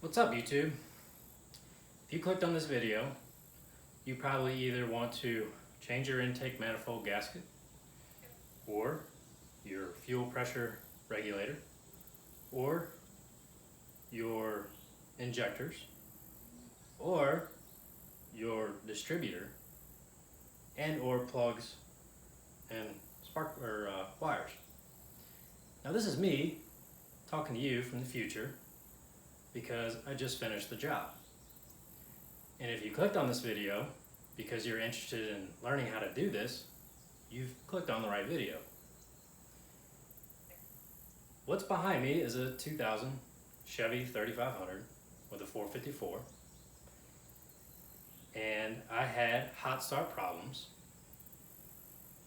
What's up, YouTube? If you clicked on this video, you probably either want to change your intake manifold gasket, or your fuel pressure regulator, or your injectors, or your distributor, and or plugs and spark or wires. Now this is me talking to you from the future because I just finished the job. And if you clicked on this video because you're interested in learning how to do this, you've clicked on the right video. What's behind me is a 2000 Chevy 3500 with a 454. And I had hot start problems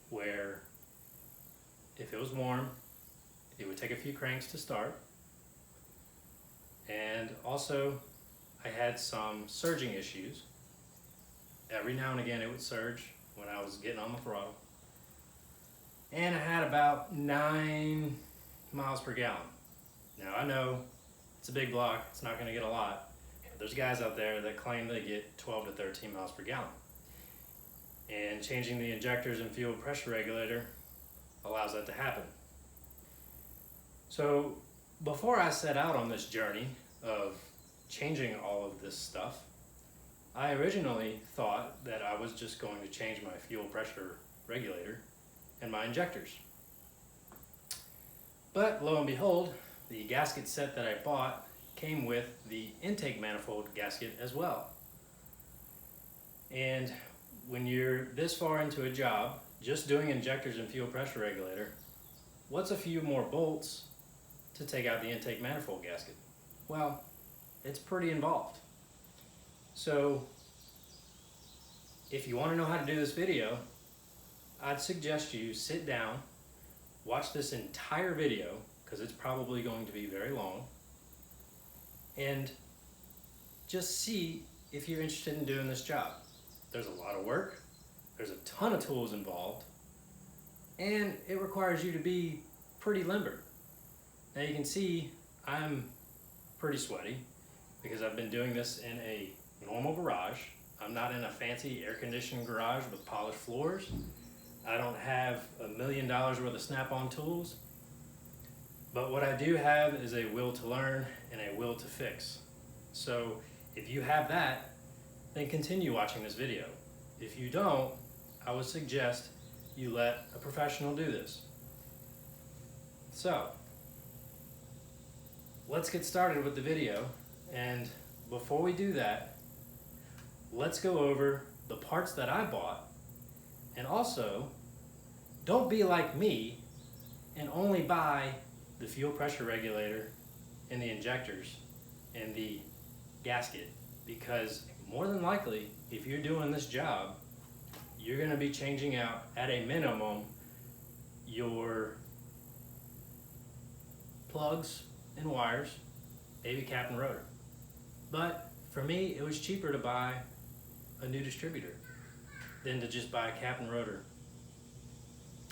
where if it was warm, it would take a few cranks to start. And also I had some surging issues. Every now and again it would surge when I was getting on the throttle. And I had about 9 miles per gallon. Now I know it's a big block, it's not gonna get a lot. But there's guys out there that claim they get 12 to 13 miles per gallon. And changing the injectors and fuel pressure regulator allows that to happen. So before I set out on this journey of changing all of this stuff, I originally thought that I was just going to change my fuel pressure regulator and my injectors. But lo and behold, the gasket set that I bought came with the intake manifold gasket as well. And when you're this far into a job, just doing injectors and fuel pressure regulator, what's a few more bolts to take out the intake manifold gasket? Well, it's pretty involved. So if you want to know how to do this video, I'd suggest you sit down, watch this entire video, because it's probably going to be very long, and just see if you're interested in doing this job. There's a lot of work, there's a ton of tools involved, and it requires you to be pretty limber. Now you can see I'm pretty sweaty because I've been doing this in a normal garage. I'm not in a fancy air-conditioned garage with polished floors. I don't have $1 million worth of snap-on tools. But what I do have is a will to learn and a will to fix. So if you have that, then continue watching this video. If you don't, I would suggest you let a professional do this. So let's get started with the video, and before we do that, let's go over the parts that I bought, and also don't be like me and only buy the fuel pressure regulator and the injectors and the gasket, because more than likely if you're doing this job, you're going to be changing out at a minimum your plugs and wires, maybe cap and rotor. But for me, it was cheaper to buy a new distributor than to just buy a cap and rotor.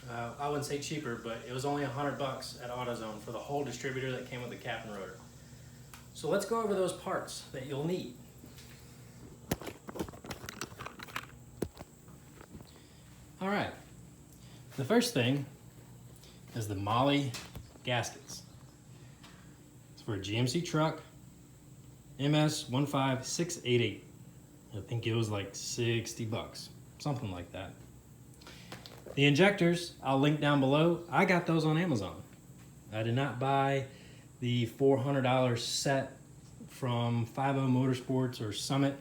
I wouldn't say cheaper, but it was only $100 at AutoZone for the whole distributor that came with the cap and rotor. So let's go over those parts that you'll need. All right, the first thing is the Molly gaskets. For a GMC truck, MS15688. I think it was like 60 bucks, something like that. The injectors, I'll link down below. I got those on Amazon. I did not buy the $400 set from 50 Motorsports or Summit.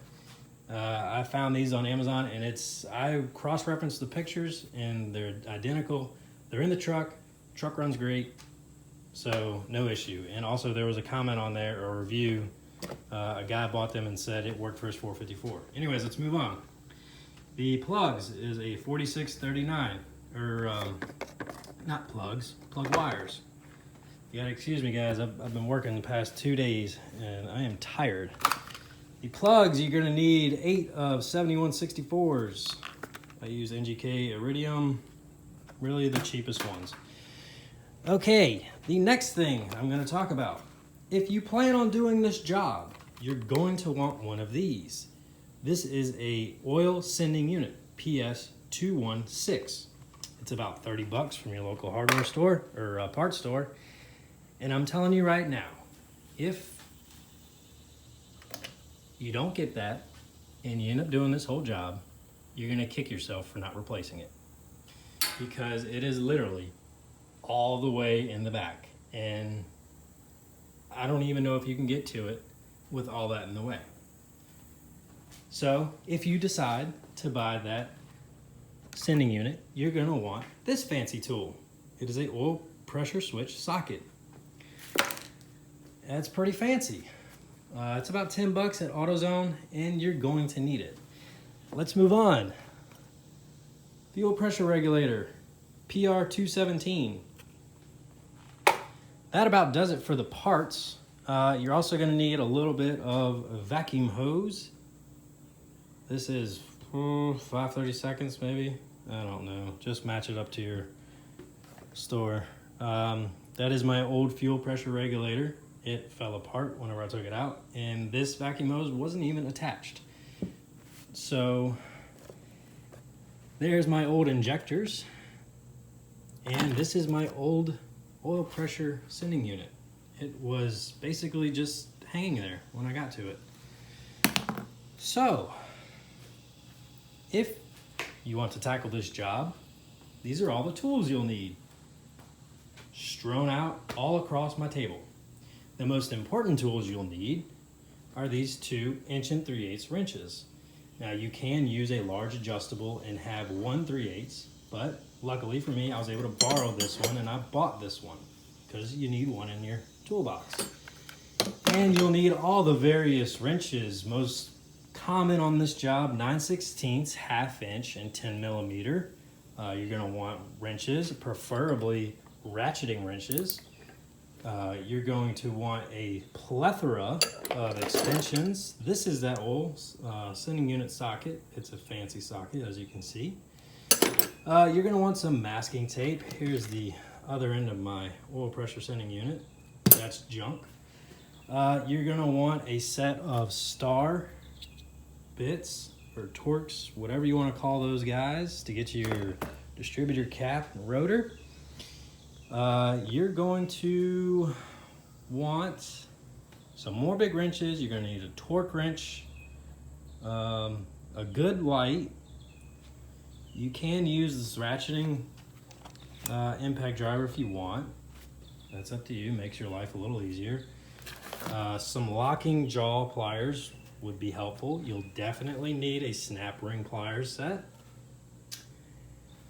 I found these on Amazon, and I cross-referenced the pictures and they're identical. They're in the truck runs great. So no issue. And also there was a comment on there, or a review, a guy bought them and said it worked for his 454. Anyways, let's move on. The plugs is a 4639, or not plugs, plug wires. You gotta excuse me guys, I've been working the past 2 days and I am tired. The plugs, you're gonna need 8 of 7164s. I use NGK Iridium, really the cheapest ones. Okay, the next thing I'm going to talk about. If you plan on doing this job, you're going to want one of these. This is a oil sending unit, PS216. It's about 30 bucks from your local hardware store or parts store. And I'm telling you right now, if you don't get that and you end up doing this whole job, you're gonna kick yourself for not replacing it, because it is literally all the way in the back, and I don't even know if you can get to it with all that in the way. So if you decide to buy that sending unit, you're gonna want this fancy tool. It is a oil pressure switch socket. That's pretty fancy. It's about 10 bucks at AutoZone, and you're going to need it. Let's move on. Fuel pressure regulator, PR217. That about does it for the parts. You're also going to need a little bit of a vacuum hose. This is 5/32 maybe. I don't know. Just match it up to your store. That is my old fuel pressure regulator. It fell apart whenever I took it out, and this vacuum hose wasn't even attached. So there's my old injectors, and this is my old oil pressure sending unit. It was basically just hanging there when I got to it. So if you want to tackle this job, these are all the tools you'll need, strewn out all across my table. The most important tools you'll need are these 2 1 3/8 wrenches. Now you can use a large adjustable and have 1 3/8, but luckily for me, I was able to borrow this one, and I bought this one because you need one in your toolbox. And you'll need all the various wrenches. Most common on this job, 9/16, 1/2 inch, and 10 millimeter. You're gonna want wrenches, preferably ratcheting wrenches. You're going to want a plethora of extensions. This is that oil sending unit socket. It's a fancy socket, as you can see. You're going to want some masking tape. Here's the other end of my oil pressure sending unit. That's junk. You're going to want a set of star bits or Torx, whatever you want to call those guys, to get your distributor cap and rotor. You're going to want some more big wrenches. You're going to need a torque wrench, a good light. You can use this ratcheting impact driver if you want. That's up to you. Makes your life a little easier. Some locking jaw pliers would be helpful. You'll definitely need a snap ring pliers set.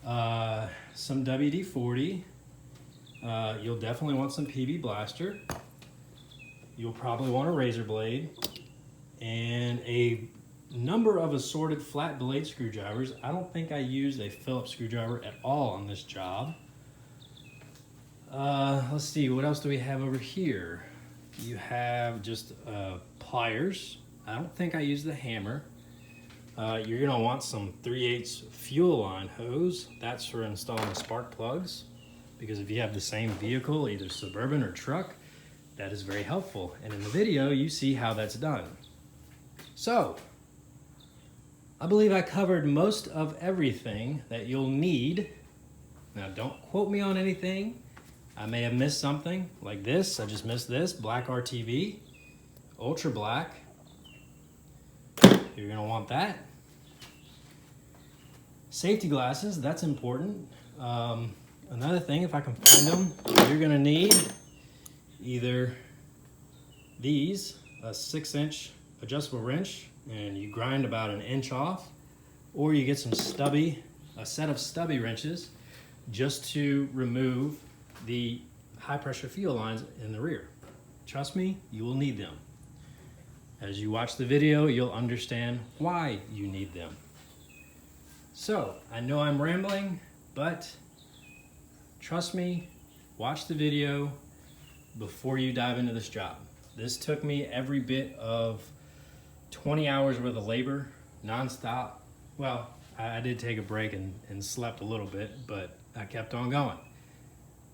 Some WD-40. You'll definitely want some PB blaster. You'll probably want a razor blade and a number of assorted flat blade screwdrivers. I don't think I used a Phillips screwdriver at all on this job. Let's see, what else do we have over here? You have just pliers. I don't think I used the hammer. You're gonna want some 3/8 fuel line hose. That's for installing spark plugs, because if you have the same vehicle, either Suburban or truck, that is very helpful. And in the video, you see how that's done. So, I believe I covered most of everything that you'll need. Now, don't quote me on anything. I may have missed something, like this. I just missed this, black RTV, ultra black. You're gonna want that. Safety glasses, that's important. Another thing, if I can find them, you're gonna need either these, a 6-inch adjustable wrench, and you grind about 1 inch off, or you get a set of stubby wrenches just to remove the high pressure fuel lines in the rear. Trust me, you will need them. As you watch the video, you'll understand why you need them. So, I know I'm rambling, but trust me, watch the video before you dive into this job. This took me every bit of 20 hours worth of labor, nonstop. Well, I did take a break and slept a little bit, but I kept on going.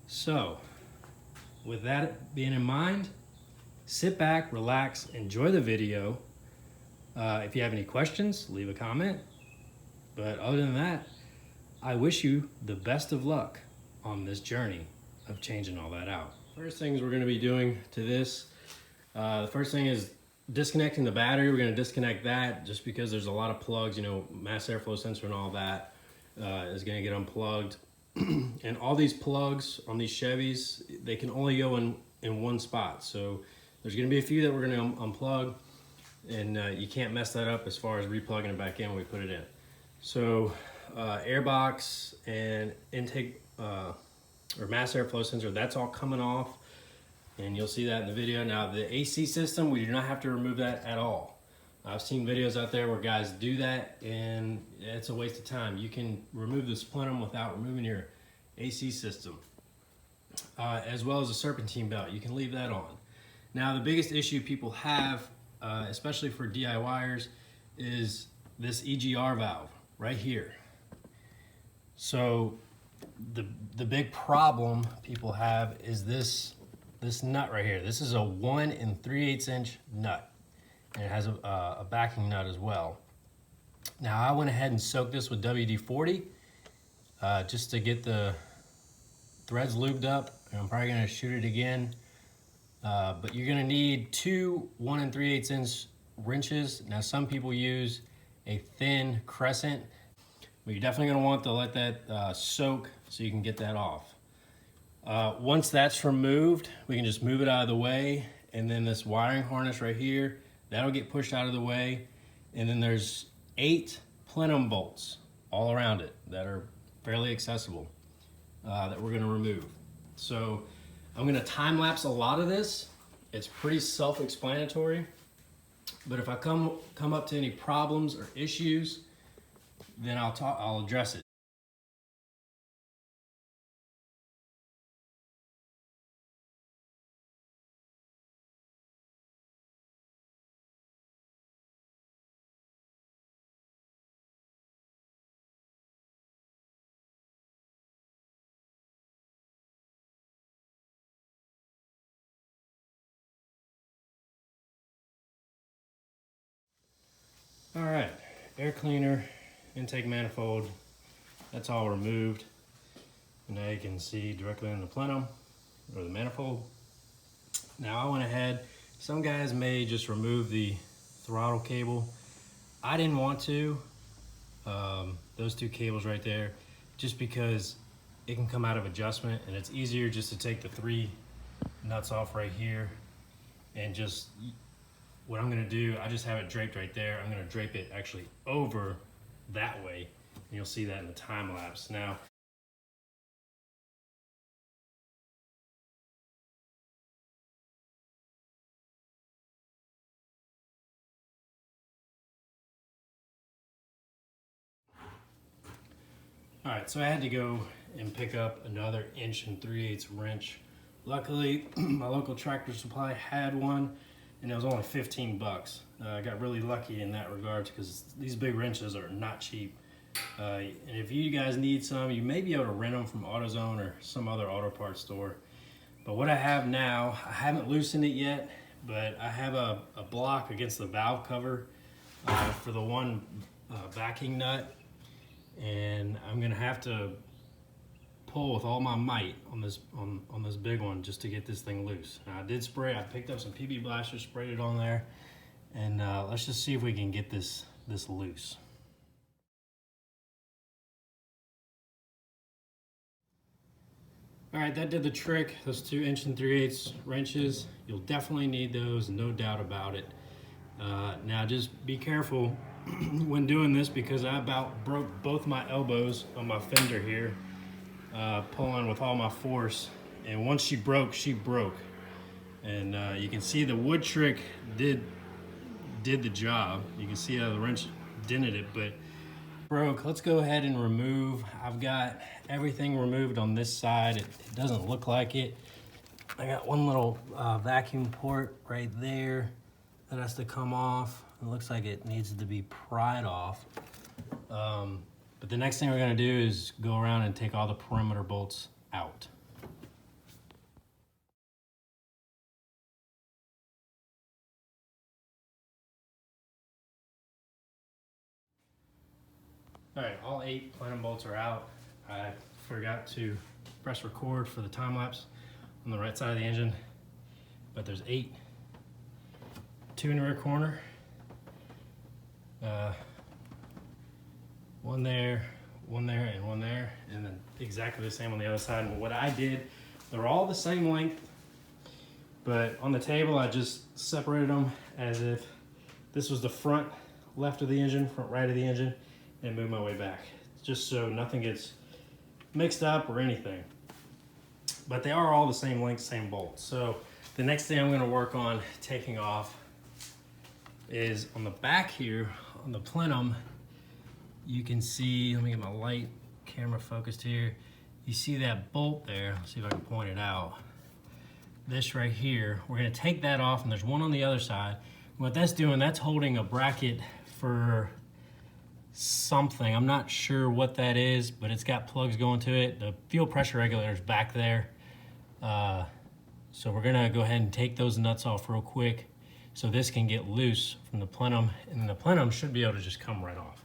So, with that being in mind, Sit back, relax, enjoy the video. If you have any questions, leave a comment. But other than that, I wish you the best of luck on this journey of changing all that out. First things we're going to be doing to this, the first thing is disconnecting the battery. We're going to disconnect that just because there's a lot of plugs, you know, mass airflow sensor and all that is going to get unplugged. And all these plugs on these Chevys, they can only go in one spot. So there's going to be a few that we're going to unplug, and you can't mess that up as far as replugging it back in when we put it in. So airbox and intake or mass airflow sensor, that's all coming off, and you'll see that in the video. Now the AC system, we do not have to remove that at all. I've seen videos out there where guys do that, and it's a waste of time. You can remove the plenum without removing your AC system, as well as a serpentine belt. You can leave that on. Now the biggest issue people have, especially for DIYers, is this EGR valve right here. So the big problem people have is this nut right here. This is a 1 3/8 inch nut, and it has a backing nut as well. Now I went ahead and soaked this with WD-40 just to get the threads lubed up, and I'm probably going to shoot it again. But you're going to need 2 1 3/8 inch wrenches. Now some people use a thin crescent, but you're definitely going to want to let that soak so you can get that off. Once that's removed, we can just move it out of the way, and then this wiring harness right here, that'll get pushed out of the way, and then there's 8 plenum bolts all around it that are fairly accessible that we're going to remove. So I'm going to time lapse a lot of this. It's pretty self-explanatory, but if I come up to any problems or issues, then I'll address it. All right, air cleaner, intake manifold, that's all removed. And now you can see directly in the plenum or the manifold. Now I went ahead, some guys may just remove the throttle cable. I didn't want to, those 2 cables right there, just because it can come out of adjustment, and it's easier just to take the 3 nuts off right here, and just what I'm going to do, I just have it draped right there. I'm going to drape it actually over that way, and you'll see that in the time lapse. Now, all right, so I had to go and pick up another 1 3/8 wrench. Luckily, my local Tractor Supply had one, and it was only 15 bucks. I got really lucky in that regard because these big wrenches are not cheap. And if you guys need some, you may be able to rent them from AutoZone or some other auto parts store. But what I have now, I haven't loosened it yet, but I have a block against the valve cover for the one backing nut, and I'm gonna have to pull with all my might on this big one just to get this thing loose. Now I did spray, I picked up some PB Blaster, sprayed it on there, and let's just see if we can get this loose. All right, that did the trick. Those 2 1 3/8 wrenches, you'll definitely need those, no doubt about it. Now just be careful when doing this, because I about broke both my elbows on my fender here, pulling with all my force, and once she broke, and you can see the wood trick did the job. You can see how the wrench dented it, but broke. Let's go ahead and remove. I've got everything removed on this side. It doesn't look like it. I got one little vacuum port right there that has to come off. It looks like it needs to be pried off. But the next thing we're gonna do is go around and take all the perimeter bolts out. All right, all 8 plenum bolts are out. I forgot to press record for the time lapse on the right side of the engine, but there's 8. 2 in the rear corner, 1 there, 1 there, and 1 there, and then exactly the same on the other side. And what I did, they're all the same length, but on the table I just separated them as if this was the front left of the engine, front right of the engine, and move my way back, just so nothing gets mixed up or anything. But they are all the same length, same bolt. So the next thing I'm going to work on taking off is on the back here, on the plenum. You can see, let me get my light camera focused here. You see that bolt there? Let's see if I can point it out. This right here, we're going to take that off, and there's one on the other side. What that's doing, that's holding a bracket for something. I'm not sure what that is, but it's got plugs going to it. The fuel pressure regulator is back there. So we're gonna go ahead and take those nuts off real quick so this can get loose from the plenum, and then the plenum should be able to just come right off.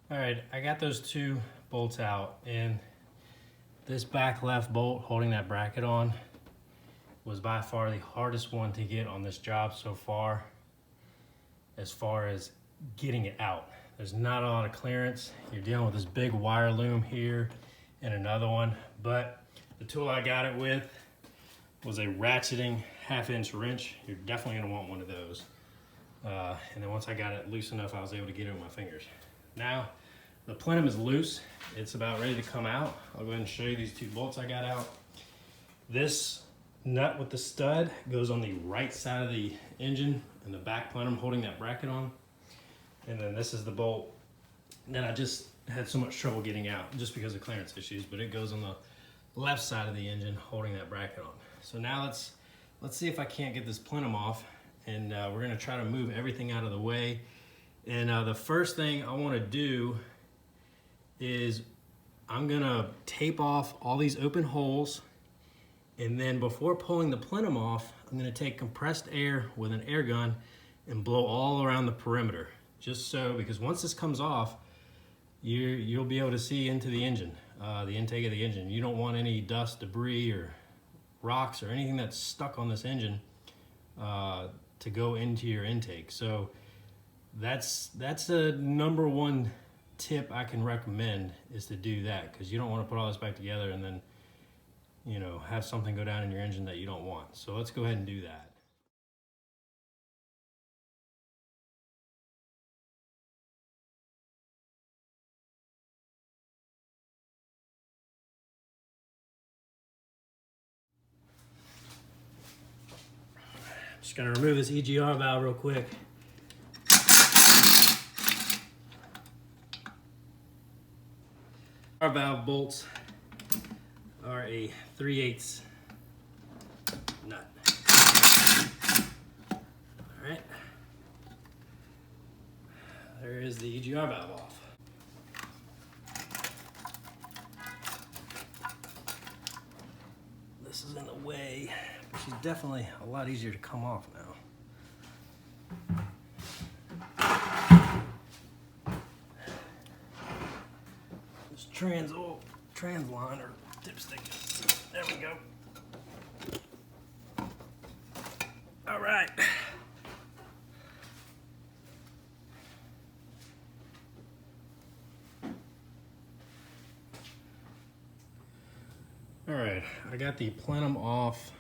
All right, I got those 2 bolts out, and this back left bolt holding that bracket on was by far the hardest one to get on this job so far, as far as getting it out. There's not a lot of clearance. You're dealing with this big wire loom here and another one, but the tool I got it with was a ratcheting 1/2-inch wrench. You're definitely gonna want one of those. And then once I got it loose enough, I was able to get it with my fingers. Now, the plenum is loose. It's about ready to come out. I'll go ahead and show you these 2 bolts I got out. This nut with the stud goes on the right side of the engine and the back plenum holding that bracket on. And then this is the bolt that I just had so much trouble getting out just because of clearance issues, but it goes on the left side of the engine holding that bracket on. So now let's see if I can't get this plenum off, and we're gonna try to move everything out of the way. And the first thing I want to do is I'm gonna tape off all these open holes, and then before pulling the plenum off, I'm gonna take compressed air with an air gun and blow all around the perimeter. Just so, because once this comes off, you'll be able to see into the engine, the intake of the engine. You don't want any dust, debris, or rocks or anything that's stuck on this engine to go into your intake. So that's the number 1 tip I can recommend, is to do that, because you don't want to put all this back together and then, you know, have something go down in your engine that you don't want. So let's go ahead and do that. Just gonna remove this EGR valve real quick. Our valve bolts are a 3/8 nut. All right, there is the EGR valve off. This is in the way, but she's definitely a lot easier to come off now. Trans line or dipstick. There we go. All right. All right, I got the plenum off.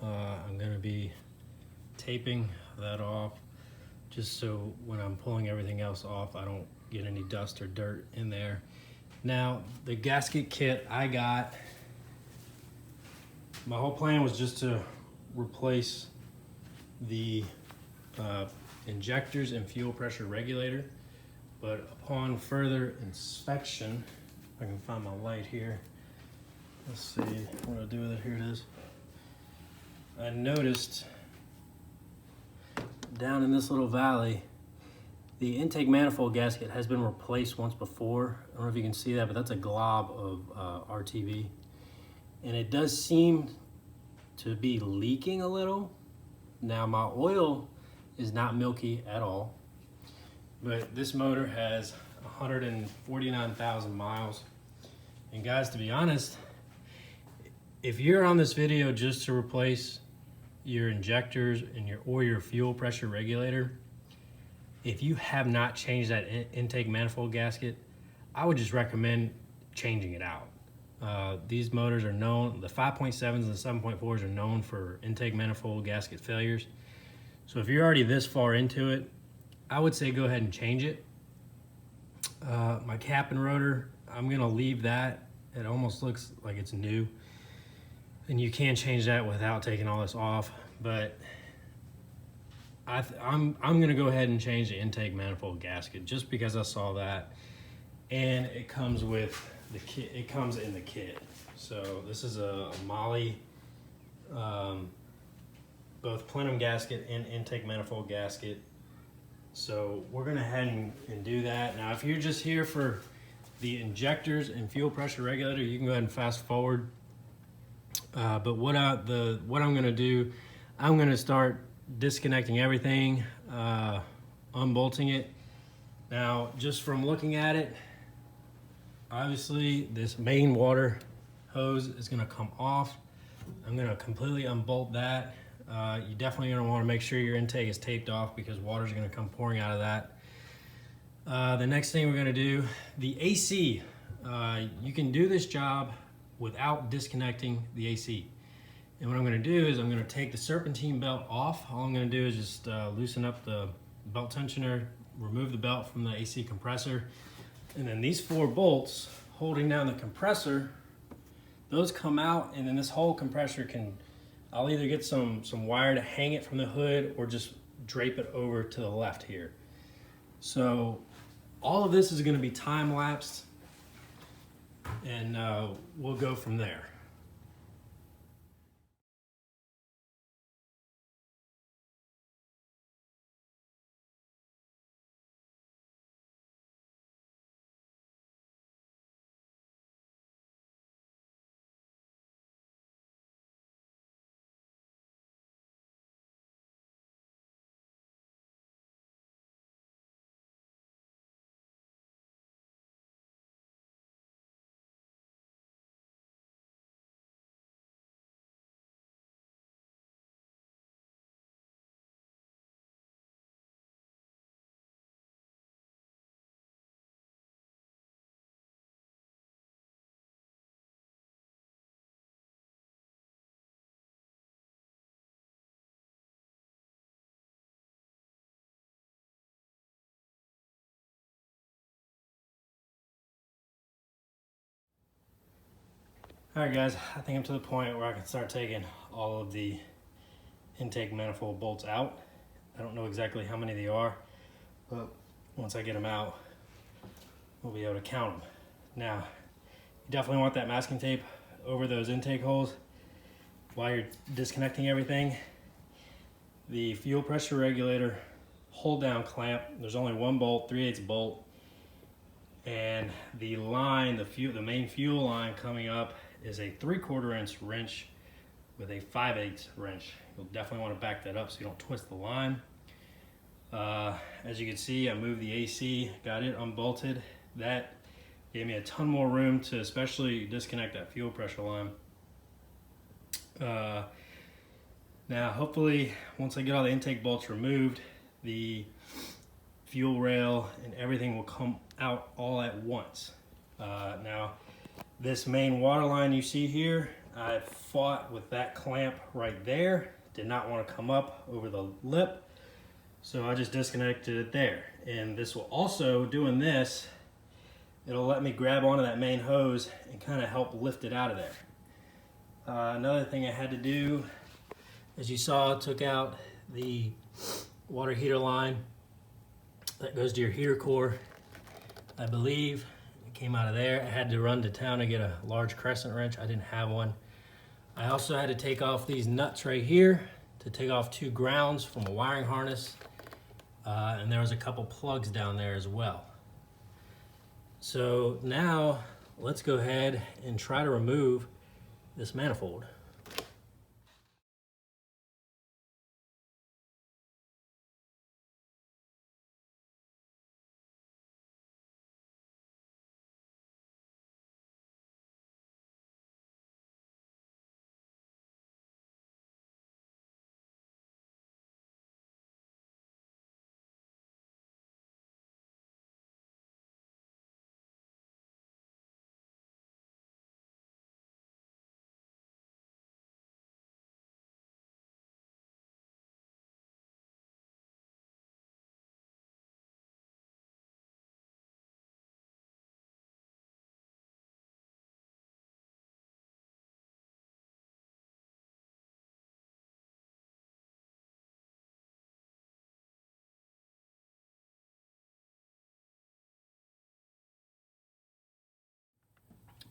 I'm gonna be taping that off just so when I'm pulling everything else off, I don't get any dust or dirt in there. Now, the gasket kit I got, my whole plan was just to replace the injectors and fuel pressure regulator, but upon further inspection, if I can find my light here, let's see what do I do with it. Here it is. I noticed down in this little valley, the intake manifold gasket has been replaced once before. I don't know if you can see that, but that's a glob of RTV. And it does seem to be leaking a little. Now my oil is not milky at all, but this motor has 149,000 miles. And guys, to be honest, if you're on this video just to replace your injectors and your fuel pressure regulator, if you have not changed that intake manifold gasket, I would just recommend changing it out. These motors are known, the 5.7s and the 7.4s are known for intake manifold gasket failures. So if you're already this far into it, I would say go ahead and change it. My cap and rotor, I'm gonna leave that. It almost looks like it's new. And you can change that without taking all this off, but I'm gonna go ahead and change the intake manifold gasket just because I saw that. And it comes with the kit, it comes in the kit. So this is a Moly, both plenum gasket and intake manifold gasket. So we're gonna head and do that. Now, if you're just here for the injectors and fuel pressure regulator, you can go ahead and fast forward. But what I'm gonna do, I'm gonna start disconnecting everything, unbolting it. Now, just from looking at it, obviously this main water hose is gonna come off. I'm gonna completely unbolt that. You definitely gonna wanna make sure your intake is taped off because water's gonna come pouring out of that. The next thing we're gonna do, the AC. You can do this job without disconnecting the AC. And what I'm gonna do is I'm gonna take the serpentine belt off. All I'm gonna do is just loosen up the belt tensioner, remove the belt from the AC compressor. And then these 4 bolts holding down the compressor, those come out, and then this whole compressor can, I'll either get some wire to hang it from the hood or just drape it over to the left here. So all of this is gonna be time lapsed, and we'll go from there. All right, guys, I think I'm to the point where I can start taking all of the intake manifold bolts out. I don't know exactly how many they are, but once I get them out, we'll be able to count them. Now, you definitely want that masking tape over those intake holes while you're disconnecting everything. The fuel pressure regulator hold down clamp, there's only 1 bolt, 3/8 bolt, and the line, the main fuel line coming up is a 3/4 inch wrench with a 5/8 wrench. You'll definitely want to back that up so you don't twist the line. As you can see, I moved the AC, got it unbolted. That gave me a ton more room to especially disconnect that fuel pressure line. Now, hopefully, once I get all the intake bolts removed, the fuel rail and everything will come out all at once. Now, this main water line you see here, I fought with that clamp right there. Did not want to come up over the lip, so I just disconnected it there. And this will also, doing this, it'll let me grab onto that main hose and kind of help lift it out of there. Another thing I had to do, as you saw, I took out the water heater line that goes to your heater core. I believe it came out of there. I had to run to town to get a large crescent wrench. I didn't have one. I also had to take off these nuts right here to take off 2 grounds from a wiring harness, and there was a couple plugs down there as well. So now let's go ahead and try to remove this manifold.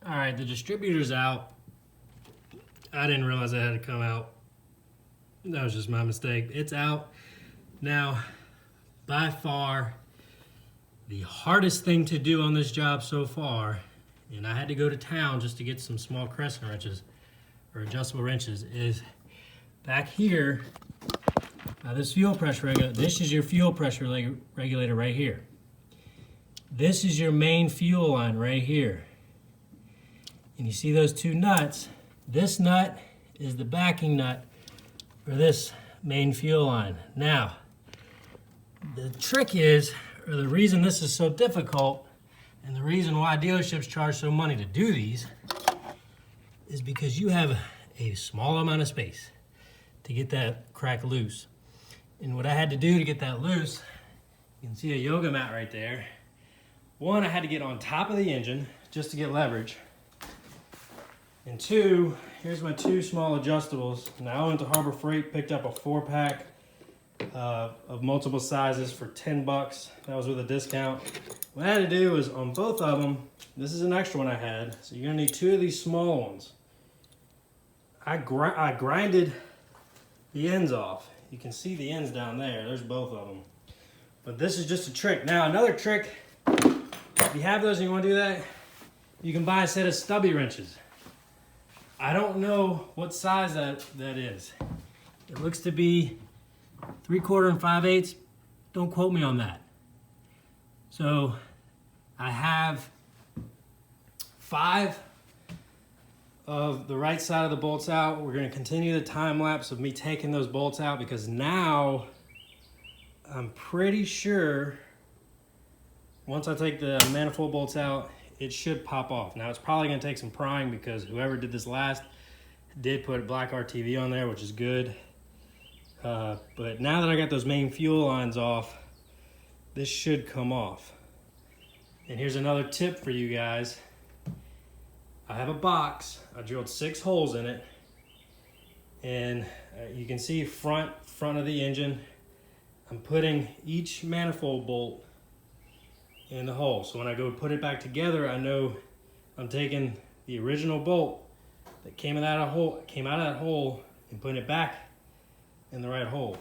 All right, the distributor's out. I didn't realize it had to come out. That was just my mistake. It's out. Now, by far, the hardest thing to do on this job so far, and I had to go to town just to get some small crescent wrenches or adjustable wrenches, is back here. Now this fuel pressure regulator, this is your fuel pressure regulator right here. This is your main fuel line right here. And you see those 2 nuts? This nut is the backing nut for this main fuel line. Now, the trick is, or the reason this is so difficult, and the reason why dealerships charge so money to do these, is because you have a small amount of space to get that crack loose. And what I had to do to get that loose, you can see a yoga mat right there. One, I had to get on top of the engine just to get leverage. And 2, here's my 2 small adjustables. Now I went to Harbor Freight, picked up a 4-pack of multiple sizes for 10 bucks. That was with a discount. What I had to do was on both of them, this is an extra one I had, so you're gonna need 2 of these small ones. I grinded the ends off. You can see the ends down there, there's both of them. But this is just a trick. Now another trick, if you have those and you wanna do that, you can buy a set of stubby wrenches. I don't know what size that is. It looks to be 3/4 and 5/8. Don't quote me on that. So I have 5 of the right side of the bolts out. We're going to continue the time lapse of me taking those bolts out, because now I'm pretty sure once I take the manifold bolts out, it should pop off. Now it's probably going to take some prying, because whoever did this last did put black RTV on there, which is good. But now that I got those main fuel lines off, this should come off. And here's another tip for you guys. I have a box. I drilled 6 holes in it, and you can see front of the engine. I'm putting each manifold bolt in the hole. So when I go put it back together, I know I'm taking the original bolt that came out of that hole and putting it back in the right hole.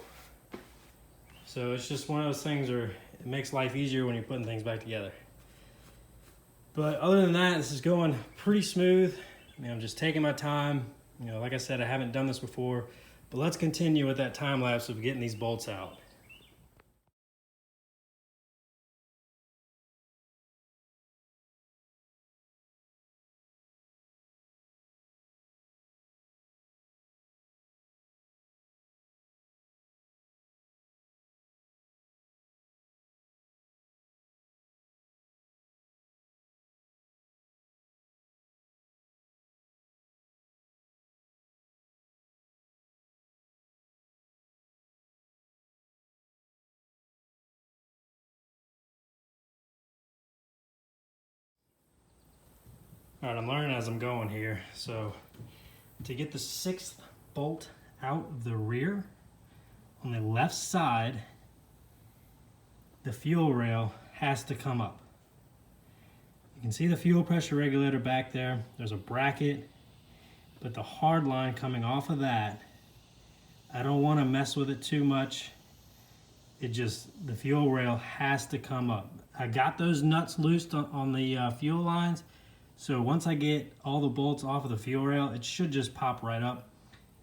So it's just one of those things where it makes life easier when you're putting things back together. But other than that, this is going pretty smooth. I'm just taking my time. Like I said, I haven't done this before, but let's continue with that time lapse of getting these bolts out. All right, I'm learning as I'm going here. So to get the 6th bolt out of the rear, on the left side, the fuel rail has to come up. You can see the fuel pressure regulator back there. There's a bracket, but the hard line coming off of that, I don't want to mess with it too much. The fuel rail has to come up. I got those nuts loosed on the fuel lines, so once I get all the bolts off of the fuel rail, it should just pop right up,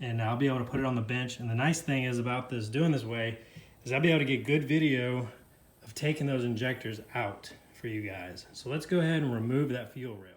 and I'll be able to put it on the bench. And the nice thing is about this, doing this way, is I'll be able to get good video of taking those injectors out for you guys. So let's go ahead and remove that fuel rail.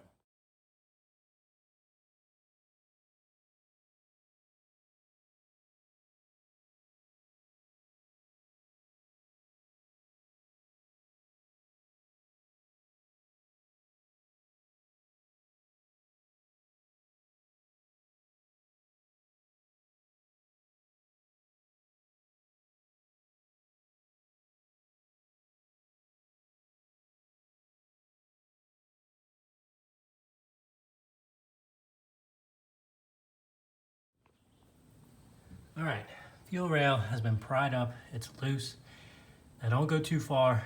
All right, fuel rail has been pried up, it's loose. Now don't go too far.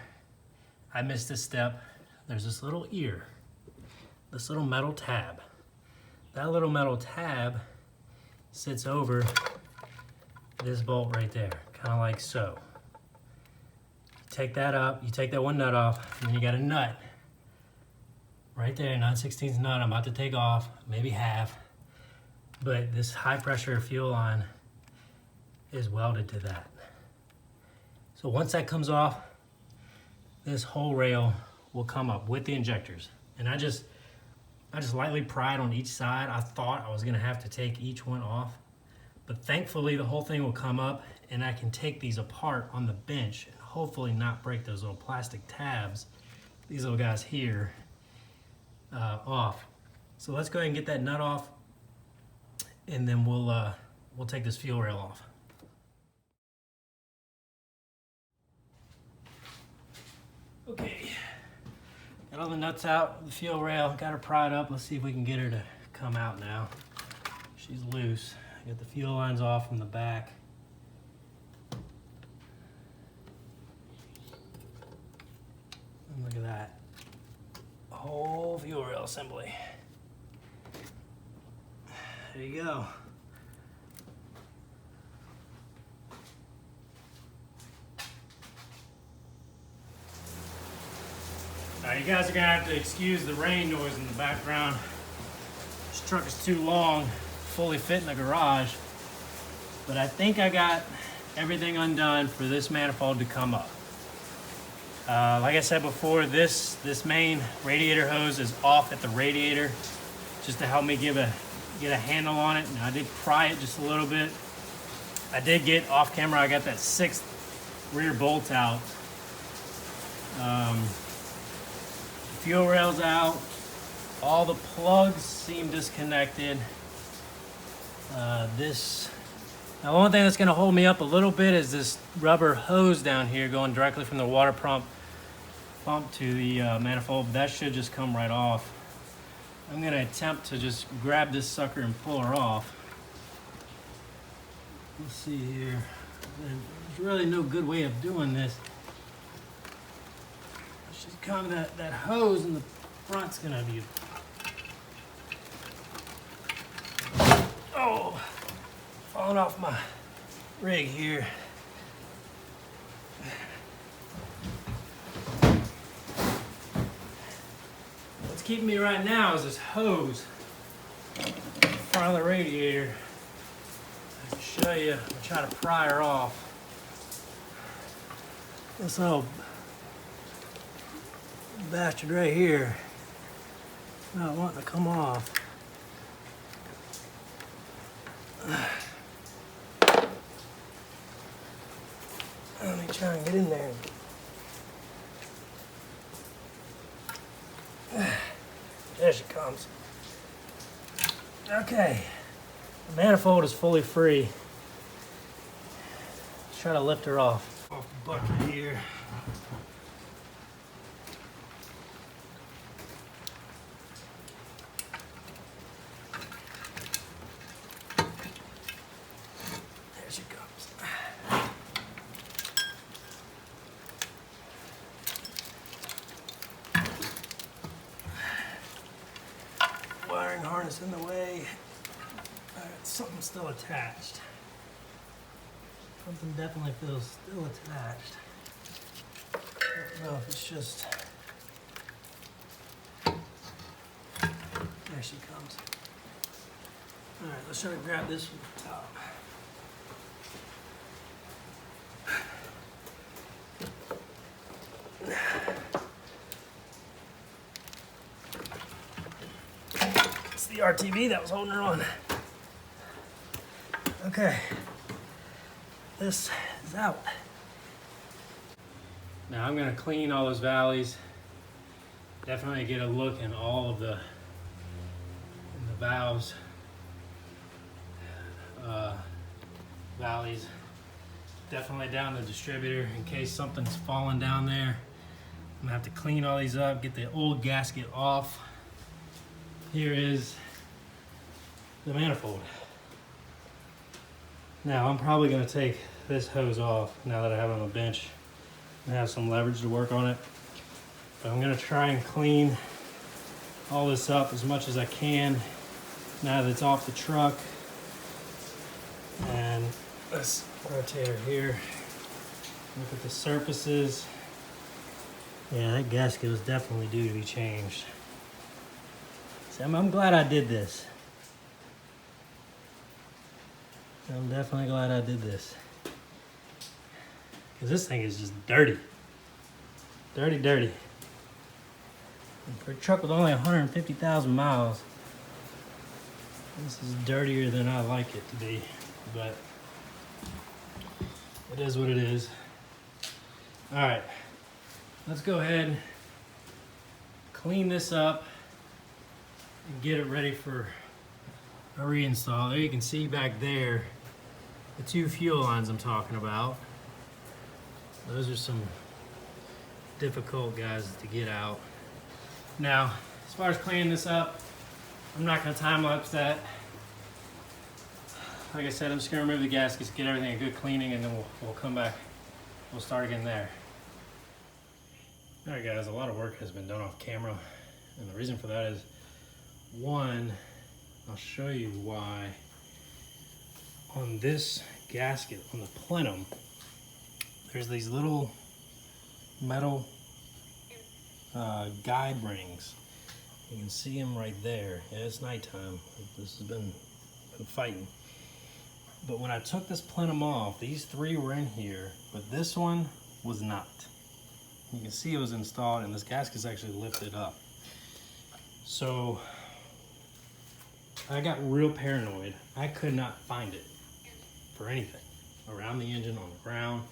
I missed this step. There's this little ear, this little metal tab. That little metal tab sits over this bolt right there, kind of like so. Take that up, you take that one nut off, and then you got a nut right there, 9/16 nut I'm about to take off, maybe half. But this high pressure fuel line is welded to that. So once that comes off, this whole rail will come up with the injectors. And I just lightly pried on each side. I thought I was gonna have to take each one off, but thankfully the whole thing will come up and I can take these apart on the bench and hopefully not break those little plastic tabs, these little guys here, off. So let's go ahead and get that nut off, and then we'll take this fuel rail off. Okay, got all the nuts out, the fuel rail, got her pried up. Let's see if we can get her to come out now. She's loose. Got the fuel lines off from the back. And look at that. Whole fuel rail assembly. There you go. Now you guys are gonna have to excuse the rain noise in the background. This truck is too long, fully fit in the garage, but I think I got everything undone for this manifold to come up. Like I said before, this main radiator hose is off at the radiator, just to help me get a handle on it. And I did pry it just a little bit. I did get off camera, I got that 6th rear bolt out. Fuel rail's out. All the plugs seem disconnected. Now the only thing that's gonna hold me up a little bit is this rubber hose down here going directly from the water pump to the manifold. But that should just come right off. I'm gonna attempt to just grab this sucker and pull her off. Let's see here. There's really no good way of doing this. She's coming, that hose in the front's gonna be, oh, falling off my rig here. What's keeping me right now is this hose in front of the radiator. I can show you, I'll try to pry her off. This little bastard right here not wanting to come off. Let me try and get in there. There she comes. Okay, the manifold is fully free. Let's try to lift her off the bucket here. There she comes. Wiring harness in the way. Something still attached. Something definitely feels still attached. I don't know if it's just... There she comes. All right, let's try to grab this from the top. It's the RTV that was holding her on. Okay, this is out. Now I'm gonna clean all those valleys. Definitely get a look in all of the valves, valleys. Definitely down the distributor in case something's falling down there. I'm gonna have to clean all these up, get the old gasket off. Here is the manifold. Now I'm probably gonna take this hose off now that I have it on the bench and have some leverage to work on it. But I'm gonna try and clean all this up as much as I can now that it's off the truck. And let's rotate her here. Look at the surfaces. Yeah, that gasket was definitely due to be changed. So I'm glad I did this. I'm definitely glad I did this. Because this thing is just dirty. Dirty, dirty. And for a truck with only 150,000 miles, this is dirtier than I like it to be. But it is what it is. All right, let's go ahead, clean this up, and get it ready for a reinstall. There you can see back there the two fuel lines I'm talking about. Those are some difficult guys to get out. Now, as far as cleaning this up, I'm not going to time lapse that. Like I said, I'm just going to remove the gaskets, get everything a good cleaning, and then we'll come back. We'll start again there. All right, guys, a lot of work has been done off camera, and the reason for that is, one, I'll show you why. On this gasket, on the plenum, there's these little metal guide rings. You can see them right there. Yeah, it's nighttime. This has been fighting. But when I took this plenum off, these three were in here, but this one was not. You can see it was installed, and this gasket's actually lifted up. So I got real paranoid. I could not find it for anything around the engine, on the ground.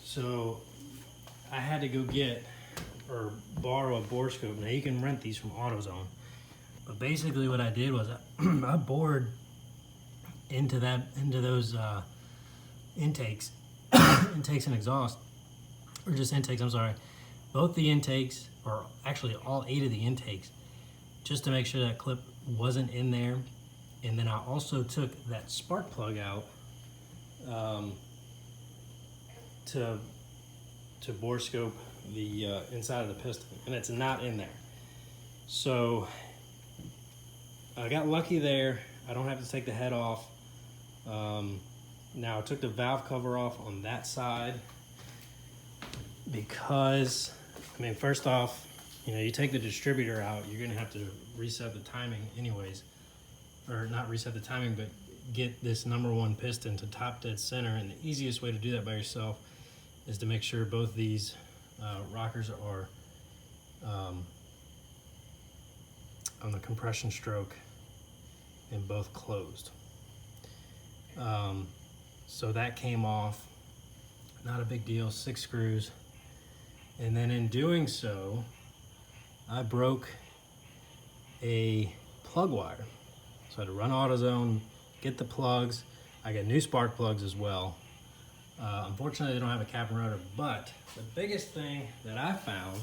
So I had to go get or borrow a bore scope. Now you can rent these from AutoZone. But basically what I did was I bored into those intakes, intakes and exhaust, or just intakes, I'm sorry. Both the intakes, or actually all 8 of the intakes, just to make sure that clip wasn't in there. And then I also took that spark plug out to bore scope the inside of the piston, and it's not in there. So I got lucky there. I don't have to take the head off. Now I took the valve cover off on that side because, I mean, first off, you know, you take the distributor out, you're gonna have to reset the timing anyways, or not reset the timing, but get this #1 piston to top dead center. And the easiest way to do that by yourself is to make sure both these rockers are on the compression stroke and both closed. So that came off, not a big deal, 6 screws. And then in doing so, I broke a plug wire. So I had to run AutoZone, get the plugs. I got new spark plugs as well. Unfortunately, they don't have a cap and rotor, but the biggest thing that I found,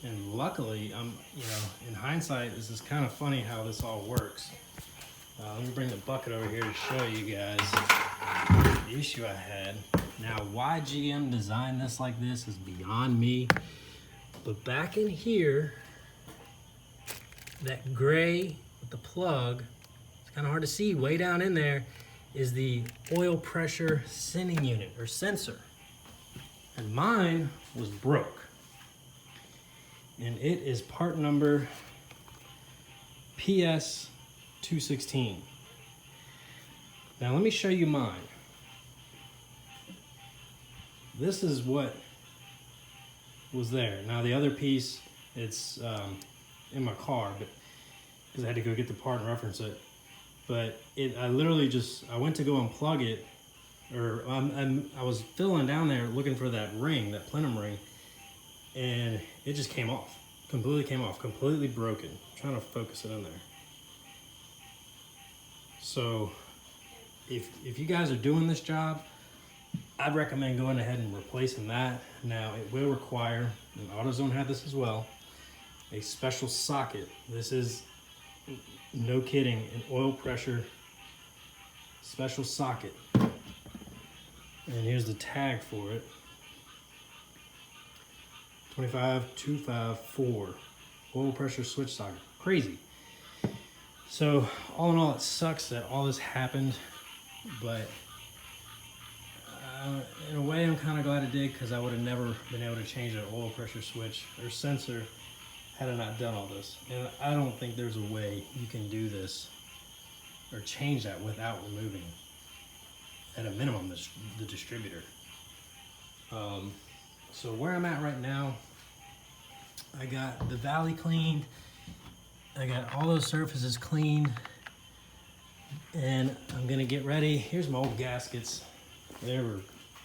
and luckily, you know, in hindsight, this is kind of funny how this all works. Let me bring the bucket over here to show you guys the issue I had. Now, why GM designed this like this is beyond me, but back in here, that gray with the plug, it's kind of hard to see way down in there, is the oil pressure sending unit or sensor. And mine was broke. And it is part number PS216. Now let me show you mine. This is what was there. Now the other piece, it's in my car, but because I had to go get the part and reference it. But I literally I went to go unplug it, or I was filling down there looking for that ring, that plenum ring, and it just came off. Completely came off, completely broken. I'm trying to focus it in there. So if you guys are doing this job, I'd recommend going ahead and replacing that. Now it will require, and AutoZone had this as well, a special socket. This is, no kidding, an oil pressure special socket. And here's the tag for it. 25254 oil pressure switch socket. Crazy. So all in all, it sucks that all this happened, but in a way I'm kind of glad it did, because I would have never been able to change an oil pressure switch or sensor had I not done all this. And I don't think there's a way you can do this or change that without removing, at a minimum, the distributor. So where I'm at right now, I got the valley cleaned, I got all those surfaces cleaned, and I'm gonna get ready. Here's my old gaskets. They were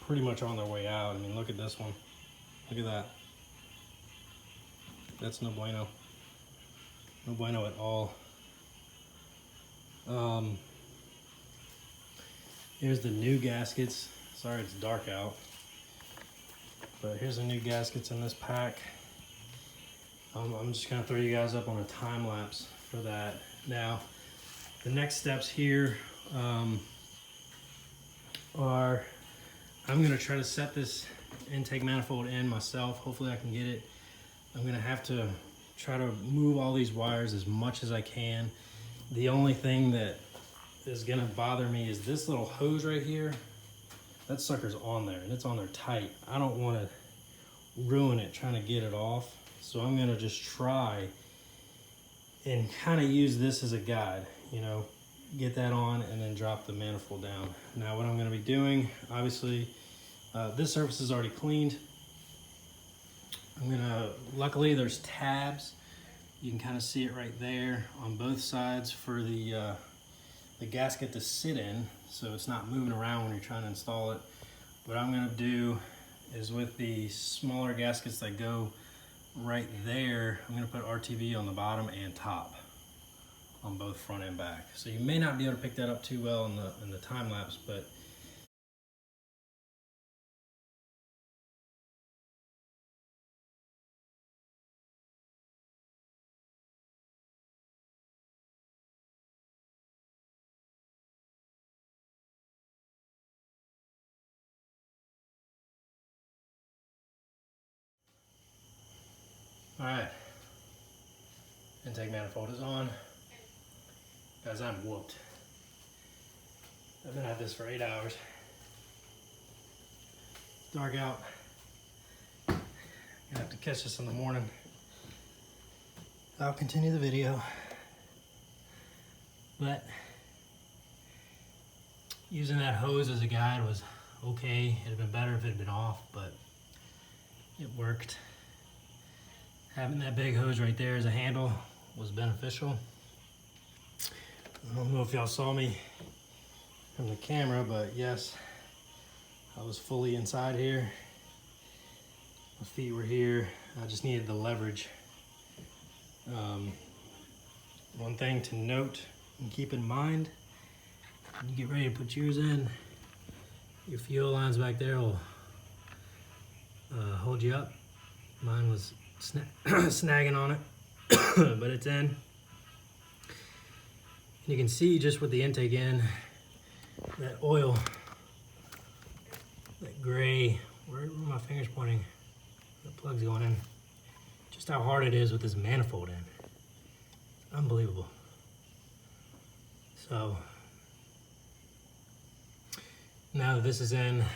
pretty much on their way out. I mean, look at this one. Look at that. That's no bueno. No bueno at all. Here's the new gaskets. Sorry it's dark out, but here's the new gaskets in this pack. I'm just gonna throw you guys up on a time lapse for that. Now, the next steps here are, I'm gonna try to set this intake manifold in myself. Hopefully I can get it. I'm gonna have to try to move all these wires as much as I can. The only thing that is gonna bother me is this little hose right here. That sucker's on there and it's on there tight. I don't wanna ruin it trying to get it off. So I'm gonna just try and kind of use this as a guide, you know, get that on and then drop the manifold down. Now what I'm gonna be doing, obviously, this surface is already cleaned. Luckily there's tabs. You can kind of see it right there on both sides for the gasket to sit in, so it's not moving around when you're trying to install it. What I'm gonna do is, with the smaller gaskets that go right there, I'm gonna put RTV on the bottom and top on both front and back. So you may not be able to pick that up too well in the time lapse, but all right. Intake manifold is on. Guys, I'm whooped. I've been at this for 8 hours. It's dark out. I'm gonna have to catch this in the morning. I'll continue the video, but using that hose as a guide was okay. It'd have been better if it had been off, but it worked. Having that big hose right there as a handle was beneficial. I don't know if y'all saw me from the camera, but yes, I was fully inside here. My feet were here. I just needed the leverage. One thing to note and keep in mind, when you get ready to put yours in, your fuel lines back there will hold you up. Mine was snagging on it, but it's in. And you can see just with the intake in, that oil, that gray, where are my fingers pointing? The plug's going in. Just how hard it is with this manifold in. Unbelievable. So Now that this is in, I'm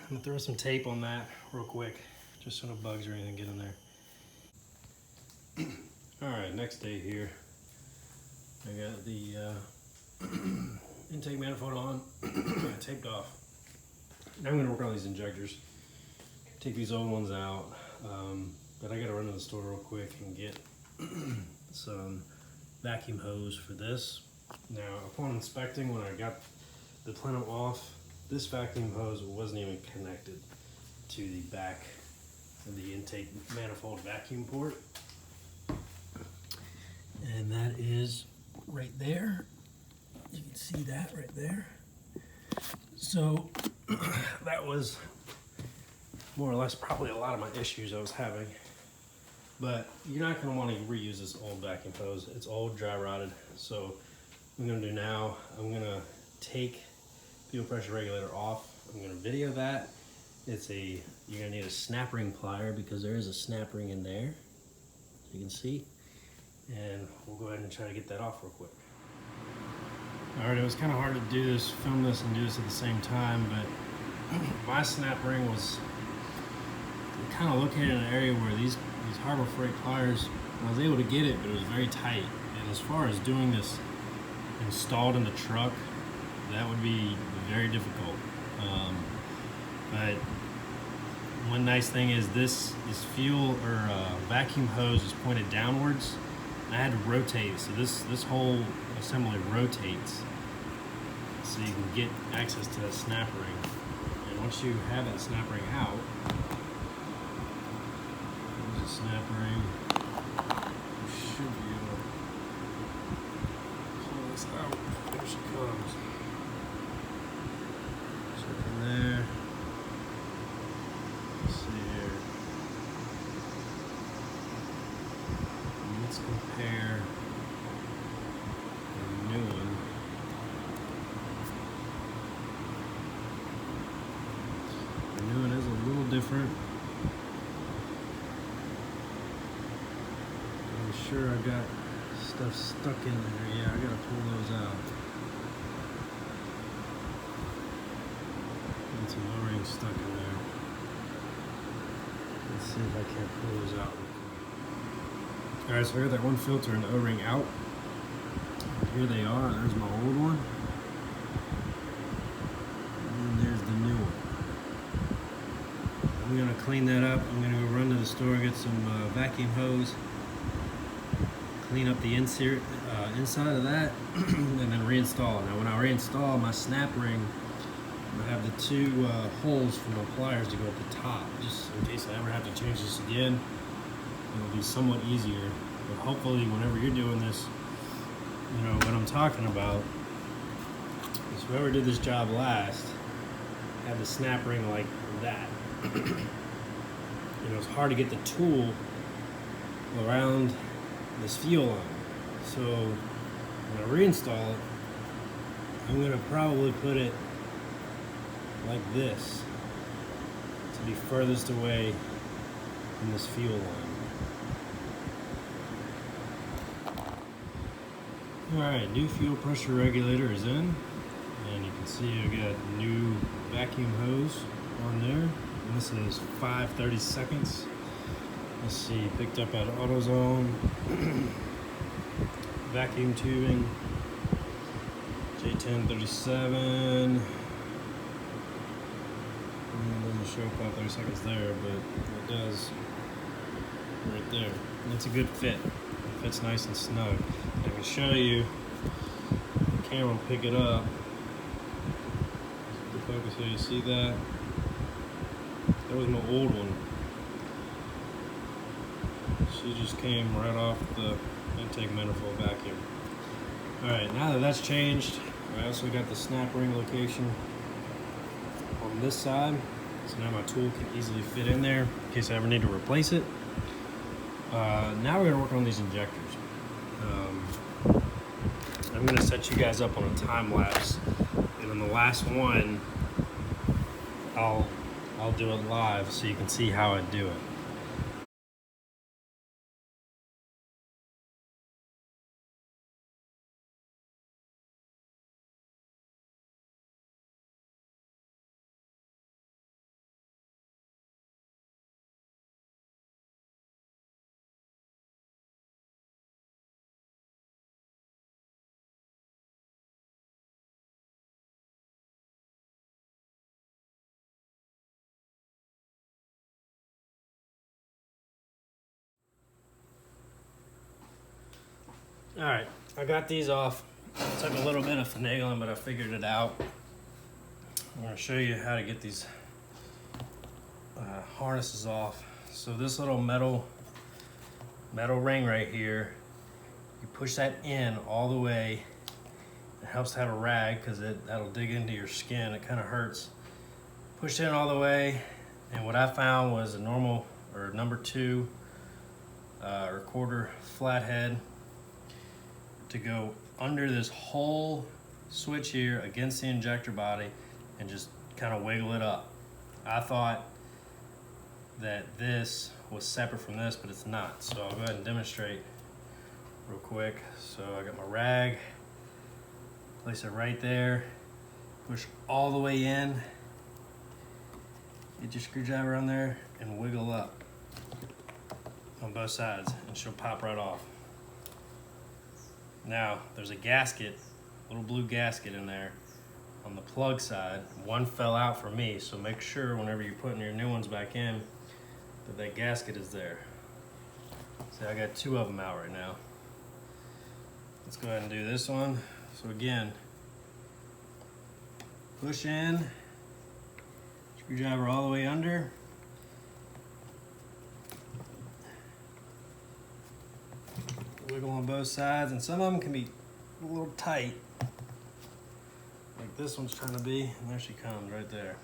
gonna throw some tape on that real quick, just so no bugs or anything get in there. All right, next day here. I got the intake manifold on, taped off. Now I'm gonna work on these injectors. Take these old ones out, but I gotta run to the store real quick and get some vacuum hose for this. Now, upon inspecting, when I got the plenum off, this vacuum hose wasn't even connected to the back of the intake manifold vacuum port. And that is right there. You can see that right there. So that was more or less probably a lot of my issues I was having. But you're not gonna want to reuse this old vacuum hose. It's old, dry rotted. So what I'm gonna do now, I'm gonna take fuel pressure regulator off. I'm gonna video that. You're gonna need a snap ring plier because there is a snap ring in there, so you can see. And we'll go ahead and try to get that off real quick. All right, it was kind of hard to film this and do this at the same time, but my snap ring was kind of located in an area where these Harbor Freight pliers, I was able to get it, but it was very tight. And as far as doing this installed in the truck, that would be very difficult. But one nice thing is this fuel or vacuum hose is pointed downwards. I had to rotate, so this whole assembly rotates, so you can get access to that snap ring. And once you have that snap ring out, there's a snap ring. You should be able to pull this out. There she comes. Check in there. Let's see here. Let's compare the new one. The new one is a little different. I'm sure I got stuff stuck in there. Yeah, I gotta pull those out. And some O-rings stuck in there. Let's see if I can't pull those out. Alright, so I got that one filter and O-ring out. Here they are. There's my old one. And then there's the new one. I'm going to clean that up. I'm going to go run to the store and get some vacuum hose. Clean up the inside of that. And then reinstall it. Now when I reinstall my snap ring, I have the two holes for my pliers to go at the top. Just in case I ever have to change this again. It'll be somewhat easier, but hopefully whenever you're doing this, you know what I'm talking about is whoever did this job last had the snap ring like that. You know, it's hard to get the tool around this fuel line. So when I reinstall it, I'm gonna probably put it like this to be furthest away from this fuel line. Alright, new fuel pressure regulator is in, and you can see I got new vacuum hose on there, and this is 5/32. Let's see, picked up at AutoZone, vacuum tubing, J1037, it doesn't show 5/32 there, but it does right there, and it's a good fit. It fits nice and snug. I can show you, the camera will pick it up. The focus here, you see that? That was my old one. She just came right off the intake manifold vacuum. Alright, now that that's changed, I also got the snap ring location on this side. So now my tool can easily fit in there in case I ever need to replace it. Now we're going to work on these injectors. I'm going to set you guys up on a time lapse, and on the last one I'll do it live so you can see how I do it. All right, I got these off. It took a little bit of finagling, but I figured it out. I'm gonna show you how to get these harnesses off. So this little metal ring right here, you push that in all the way. It helps to have a rag because that'll dig into your skin. It kind of hurts. Push it in all the way, and what I found was a normal or number 2 or quarter flathead to go under this whole switch here against the injector body and just kind of wiggle it up. I thought that this was separate from this, but it's not. So I'll go ahead and demonstrate real quick. So I got my rag, place it right there, push all the way in, get your screwdriver on there and wiggle up on both sides and she'll pop right off. Now there's a gasket, little blue gasket in there on the plug side. One fell out for me, so make sure whenever you're putting your new ones back in that gasket is there. See, I got 2 of them out right now. Let's go ahead and do this one. So again, push in, screwdriver all the way under. Wiggle on both sides, and some of them can be a little tight, like this one's trying to be, and there she comes right there.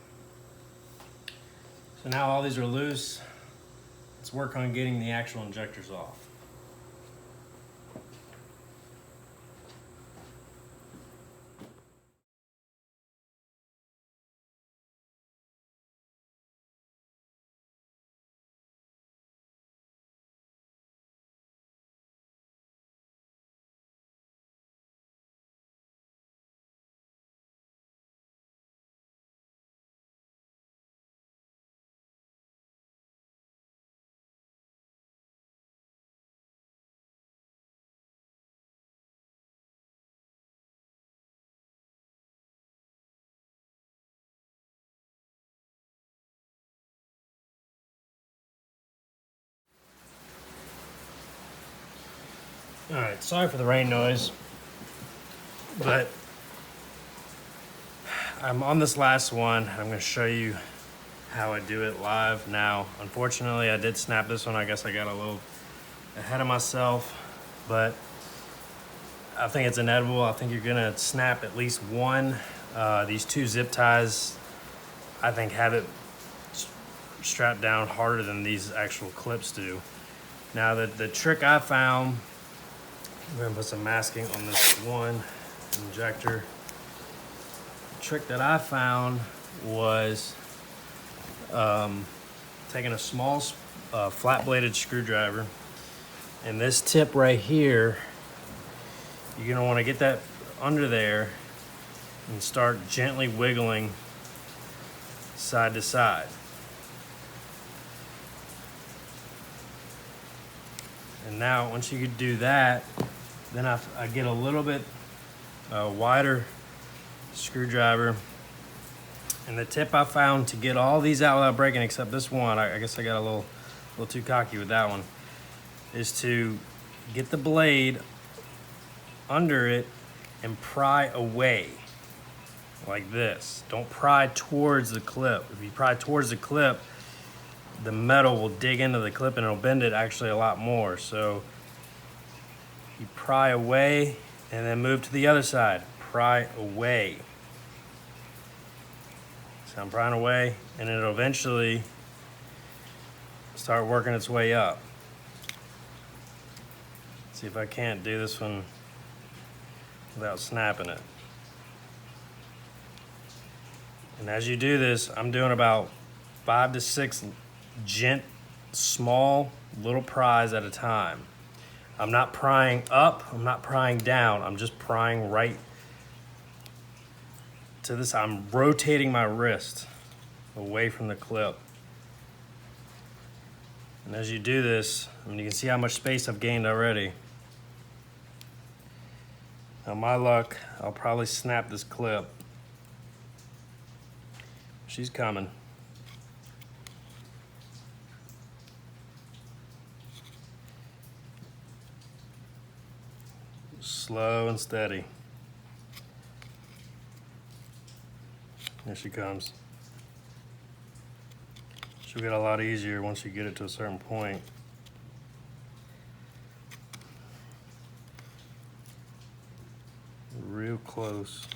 So now all these are loose. Let's work on getting the actual injectors off. All right, sorry for the rain noise, but I'm on this last one. I'm gonna show you how I do it live. Now, unfortunately, I did snap this one. I guess I got a little ahead of myself, but I think it's inevitable. I think you're gonna snap at least one. These 2 zip ties, I think, have it strapped down harder than these actual clips do. Now, the trick I found, I'm gonna put some masking on this one injector. The trick that I found was taking a small flat-bladed screwdriver, and this tip right here, you're gonna wanna get that under there and start gently wiggling side to side. And now, once you do that, then I get a little bit wider screwdriver. And the tip I found to get all these out without breaking, except this one, I guess I got a little too cocky with that one, is to get the blade under it and pry away like this. Don't pry towards the clip. If you pry towards the clip, the metal will dig into the clip and it'll bend it actually a lot more. So you pry away and then move to the other side. Pry away. So I'm prying away, and it'll eventually start working its way up. Let's see if I can't do this one without snapping it. And as you do this, I'm doing about 5 to 6 small little pries at a time. I'm not prying up, I'm not prying down, I'm just prying right to this. I'm rotating my wrist away from the clip. And as you do this, you can see how much space I've gained already. Now, my luck, I'll probably snap this clip. She's coming. slow and steady. Here she comes. She'll get a lot easier once you get it to a certain point. Real close.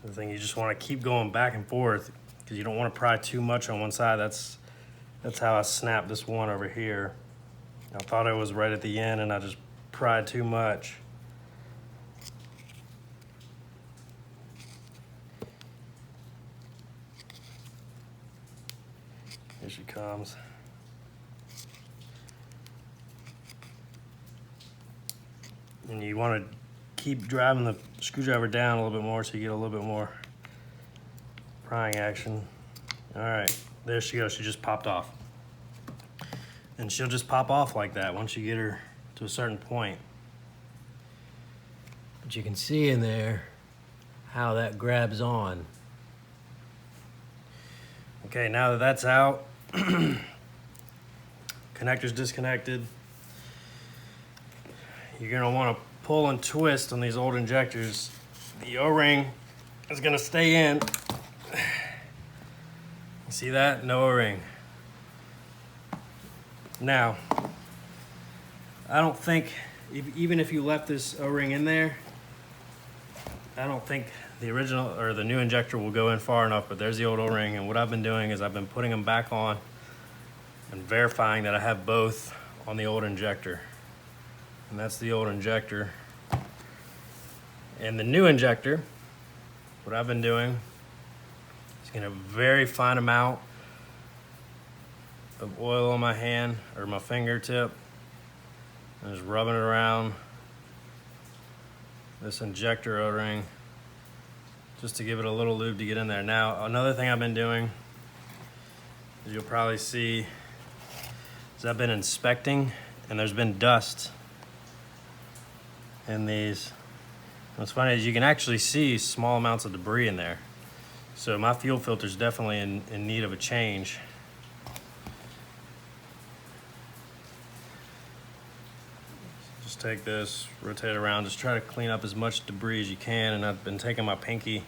The thing, you just want to keep going back and forth because you don't want to pry too much on one side. That's how I snapped this one over here. I thought it was right at the end and I just pried too much. Here she comes. And you want to keep driving the screwdriver down a little bit more so you get a little bit more prying action. All right, there she goes. She just popped off. And she'll just pop off like that once you get her to a certain point. But you can see in there how that grabs on. Okay, now that that's out, connector's disconnected. You're gonna wanna pull and twist on these old injectors. The O-ring is gonna stay in. You see that? No O-ring. Now, I don't think, even if you left this O-ring in there, I don't think the original or the new injector will go in far enough, but there's the old O-ring, and what I've been doing is I've been putting them back on and verifying that I have both on the old injector. And that's the old injector. And the new injector, what I've been doing is getting a very fine amount of oil on my hand or my fingertip and just rubbing it around this injector O-ring just to give it a little lube to get in there. Now, another thing I've been doing, as you'll probably see, is I've been inspecting and there's been dust in these. What's funny is you can actually see small amounts of debris in there. So my fuel filter is definitely in need of a change. Just take this, rotate it around, just try to clean up as much debris as you can. And I've been taking my pinky,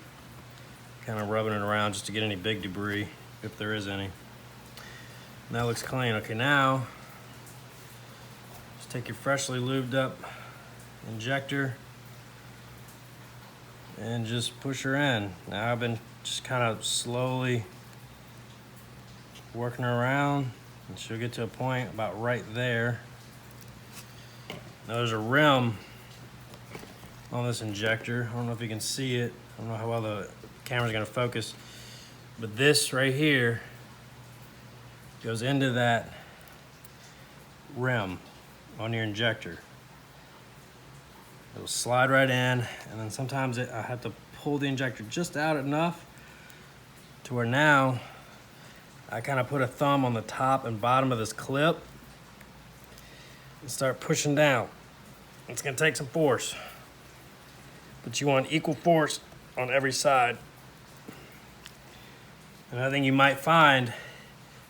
kind of rubbing it around just to get any big debris, if there is any. And that looks clean. Okay, now, just take your freshly lubed up injector and just push her in. Now I've been just kind of slowly working her around and she'll get to a point about right there. Now there's a rim on this injector. I don't know if you can see it. I don't know how well the camera's gonna focus, but this right here goes into that rim on your injector. It'll slide right in, and then sometimes I have to pull the injector just out enough to where now I kind of put a thumb on the top and bottom of this clip and start pushing down. It's gonna take some force, but you want equal force on every side. Another thing you might find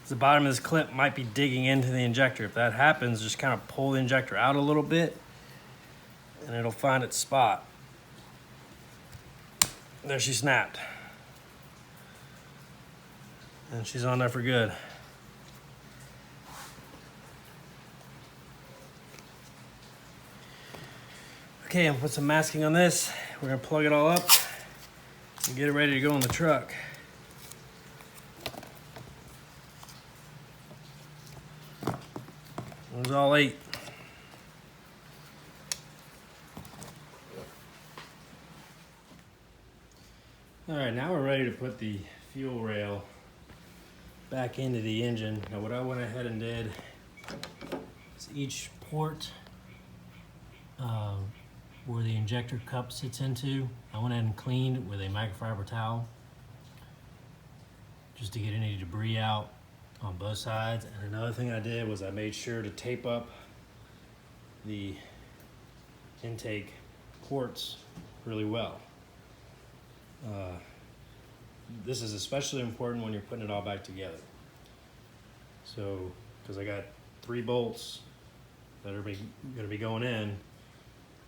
is the bottom of this clip might be digging into the injector. If that happens, just kind of pull the injector out a little bit and it'll find its spot. There, she snapped. And she's on there for good. Okay, I'm gonna put some masking on this. We're gonna plug it all up and get it ready to go in the truck. It was all 8. All right, now we're ready to put the fuel rail back into the engine. Now what I went ahead and did is each port where the injector cup sits into, I went ahead and cleaned with a microfiber towel just to get any debris out on both sides. And another thing I did was I made sure to tape up the intake ports really well. This is especially important when you're putting it all back together. So because I got 3 bolts that are going to be going in,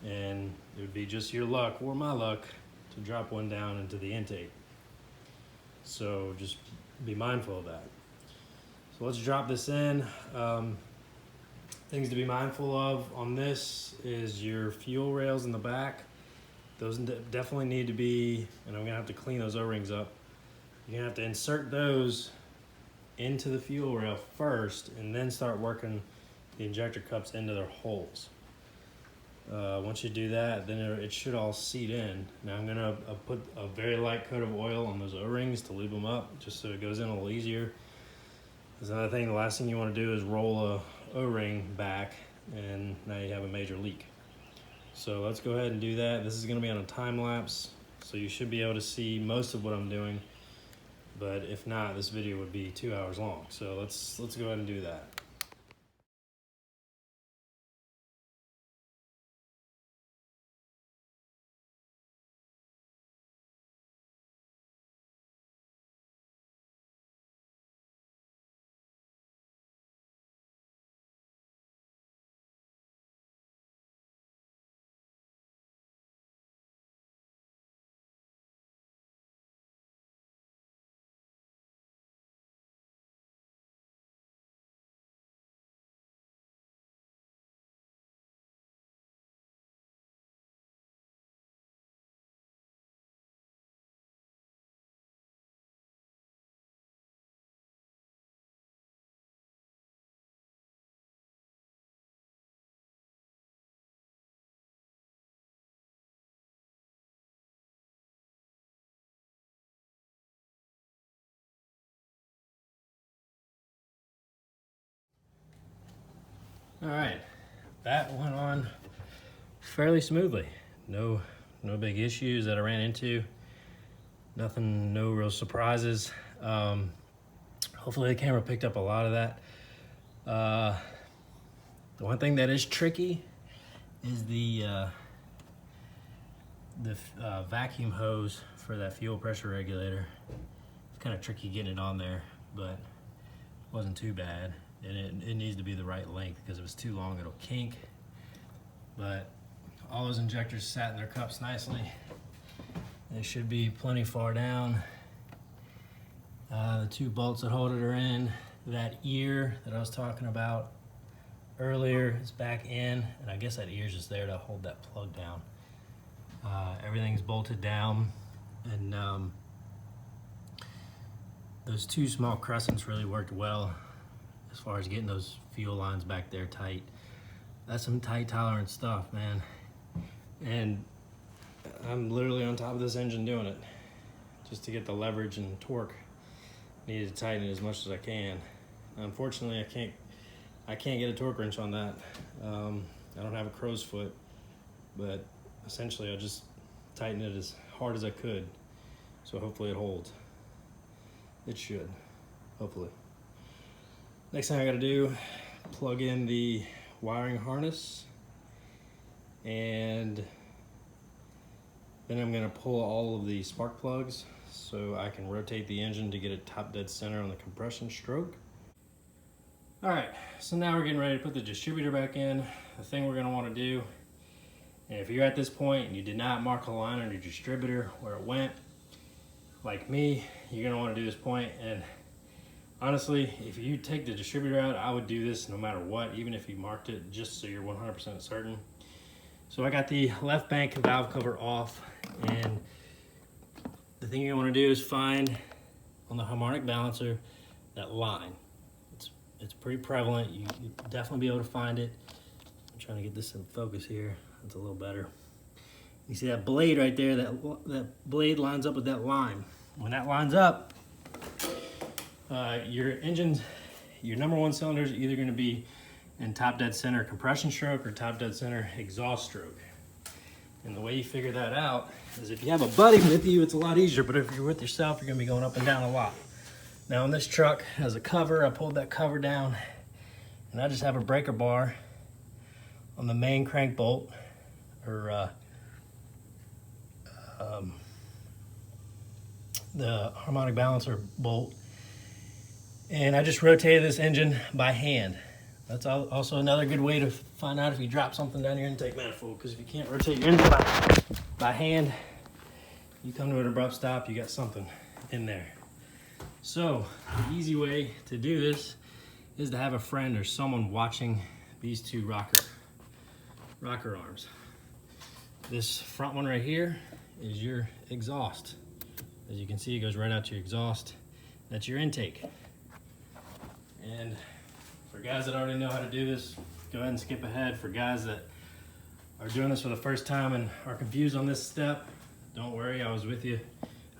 and it would be just your luck or my luck to drop one down into the intake. So just be mindful of that. So let's drop this in. Things to be mindful of on this is your fuel rails in the back. Those definitely need to be, and I'm gonna have to clean those O-rings up. You're gonna have to insert those into the fuel rail first and then start working the injector cups into their holes. Once you do that, then it should all seat in. Now I'm gonna put a very light coat of oil on those O-rings to lube them up, just so it goes in a little easier. There's another thing, the last thing you wanna do is roll a O-ring back, and now you have a major leak. So let's go ahead and do that. This is gonna be on a time lapse, so you should be able to see most of what I'm doing. But if not, this video would be 2 hours long. So let's go ahead and do that. All right, that went on fairly smoothly. No big issues that I ran into. Nothing, no real surprises. Hopefully the camera picked up a lot of that. The one thing that is tricky is the vacuum hose for that fuel pressure regulator. It's kind of tricky getting it on there, but it wasn't too bad. And it needs to be the right length, because if it's too long it'll kink. But all those injectors sat in their cups nicely. They should be plenty far down. The 2 bolts that hold it are in. That ear that I was talking about earlier is back in, and I guess that ear is just there to hold that plug down. Everything's bolted down, and those 2 small crescents really worked well as far as getting those fuel lines back there tight. That's some tight tolerance stuff, man. And I'm literally on top of this engine doing it just to get the leverage and torque. Needed to tighten it as much as I can. Unfortunately, I can't get a torque wrench on that. I don't have a crow's foot, but essentially I just tightened it as hard as I could. So hopefully it holds. It should, hopefully. Next thing I gotta do, plug in the wiring harness, and then I'm gonna pull all of the spark plugs so I can rotate the engine to get it top dead center on the compression stroke. All right, so now we're getting ready to put the distributor back in. The thing we're gonna wanna do, and if you're at this point and you did not mark a line on your distributor where it went, like me, you're gonna wanna do this point. And honestly, if you take the distributor out, I would do this no matter what, even if you marked it, just so you're 100% certain. So I got the left bank valve cover off, and the thing you want to do is find on the harmonic balancer that line. It's pretty prevalent. You definitely be able to find it. I'm trying to get this in focus here. That's a little better. You see that blade right there? That blade lines up with that line. When that lines up, your engine's, your number 1 cylinder is either going to be in top dead center compression stroke or top dead center exhaust stroke. And the way you figure that out is if you have a buddy with you, it's a lot easier, but if you're with yourself, you're gonna be going up and down a lot. Now on this truck has a cover, I pulled that cover down, and I just have a breaker bar on the main crank bolt, or the harmonic balancer bolt. And I just rotated this engine by hand. That's also another good way to find out if you drop something down your intake manifold, because if you can't rotate your engine by hand, you come to an abrupt stop, you got something in there. So the easy way to do this is to have a friend or someone watching these two rocker arms. This front one right here is your exhaust. As you can see, it goes right out to your exhaust. That's your intake. And for guys that already know how to do this, go ahead and skip ahead. For guys that are doing this for the first time and are confused on this step, don't worry, I was with you.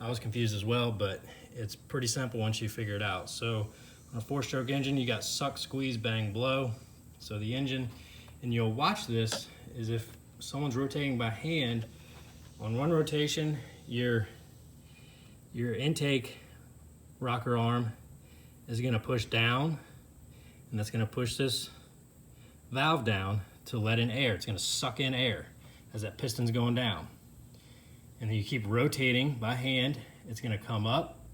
I was confused as well, but it's pretty simple once you figure it out. So on a 4-stroke engine, you got suck, squeeze, bang, blow. So the engine, and you'll watch this, is if someone's rotating by hand, on one rotation, your intake rocker arm is gonna push down, and that's gonna push this valve down to let in air. It's gonna suck in air as that piston's going down. And then you keep rotating by hand, it's gonna come up,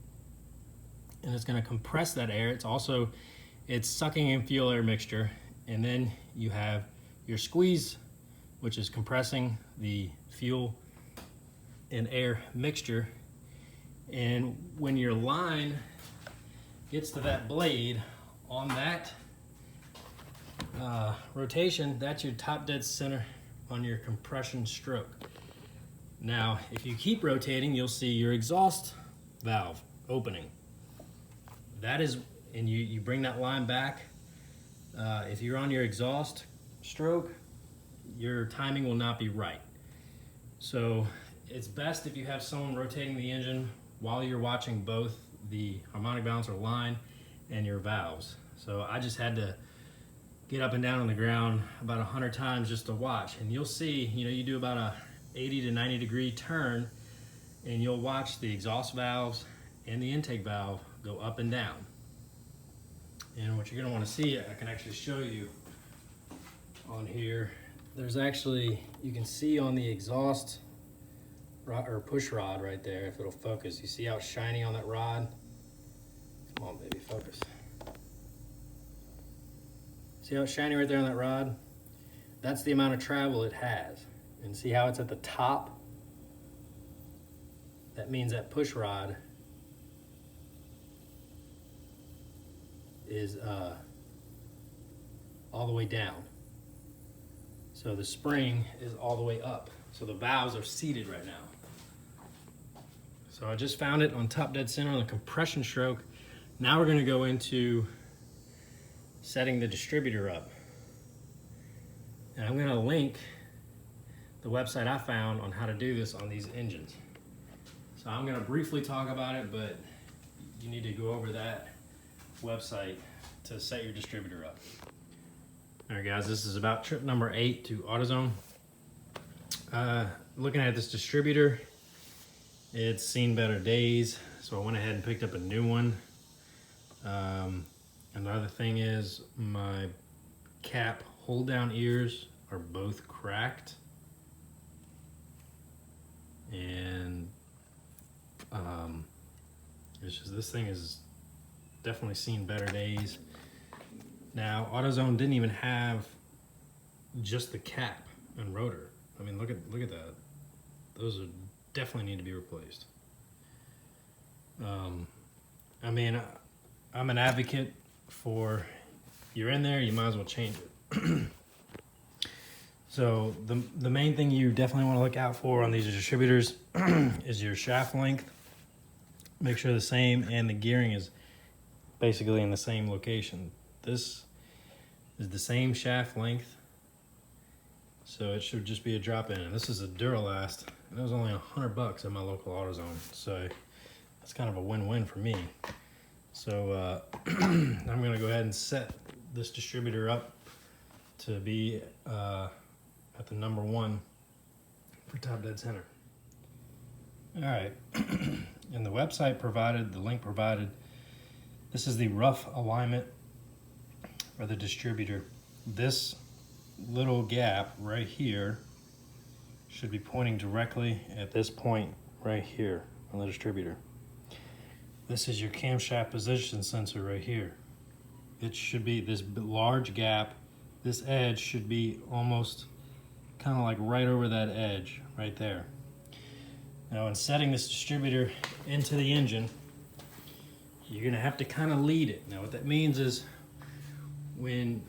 and it's gonna compress that air. It's sucking in fuel air mixture, and then you have your squeeze, which is compressing the fuel and air mixture. And when your line gets to that blade on that rotation, that's your top dead center on your compression stroke. Now, if you keep rotating, you'll see your exhaust valve opening. That is, and you bring that line back. If you're on your exhaust stroke, your timing will not be right. So it's best if you have someone rotating the engine while you're watching both the harmonic balancer line and your valves. So I just had to get up and down on the ground about 100 times just to watch. And you'll see, you do about a 80 to 90 degree turn, and you'll watch the exhaust valves and the intake valve go up and down. And what you're gonna wanna see, I can actually show you on here. There's actually, you can see on the exhaust rod, or push rod right there, if it'll focus. You see how it's shiny on that rod? Come on, baby, focus. See how it's shiny right there on that rod? That's the amount of travel it has. And see how it's at the top? That means that push rod is all the way down. So the spring is all the way up. So the valves are seated right now. So I just found it on top dead center on the compression stroke. Now we're gonna go into setting the distributor up. And I'm gonna link the website I found on how to do this on these engines. So I'm gonna briefly talk about it, but you need to go over that website to set your distributor up. All right, guys, this is about trip number 8 to AutoZone. Looking at this distributor, it's seen better days, so I went ahead and picked up a new one. And the other thing is my cap hold down ears are both cracked. And it's just, this thing is definitely seen better days. Now, AutoZone didn't even have just the cap and rotor. I mean, look at that. Those are definitely need to be replaced. I mean, I'm an advocate for, you're in there, you might as well change it. So the main thing you definitely want to look out for on these distributors is your shaft length. Make sure the same, and the gearing is basically in the same location. This is the same shaft length, so it should just be a drop in. And this is a Duralast, and it was only $100 at my local AutoZone, so that's kind of a win-win for me. So I'm gonna go ahead and set this distributor up to be at the number 1 for top dead center. All right, and the website provided, the link provided, this is the rough alignment for the distributor. This little gap right here should be pointing directly at this point right here on the distributor. This is your camshaft position sensor right here. It should be this large gap. This edge should be almost kind of like right over that edge right there. Now in setting this distributor into the engine, you're gonna have to kind of lead it. Now what that means is when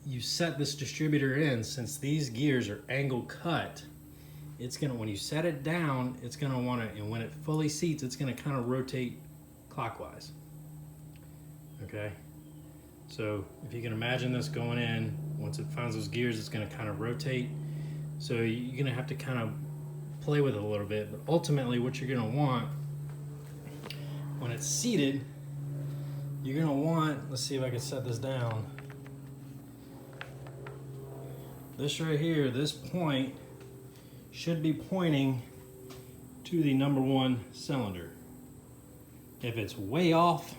you set this distributor in, since these gears are angle cut, it's gonna, when you set it down, it's gonna wanna, and when it fully seats, it's gonna kind of rotate clockwise. Okay? So if you can imagine this going in, once it finds those gears, it's gonna kind of rotate. So you're gonna have to kind of play with it a little bit, but ultimately what you're gonna want, when it's seated, you're gonna want, let's see if I can set this down. This right here, this point should be pointing to the number one cylinder. If it's way off,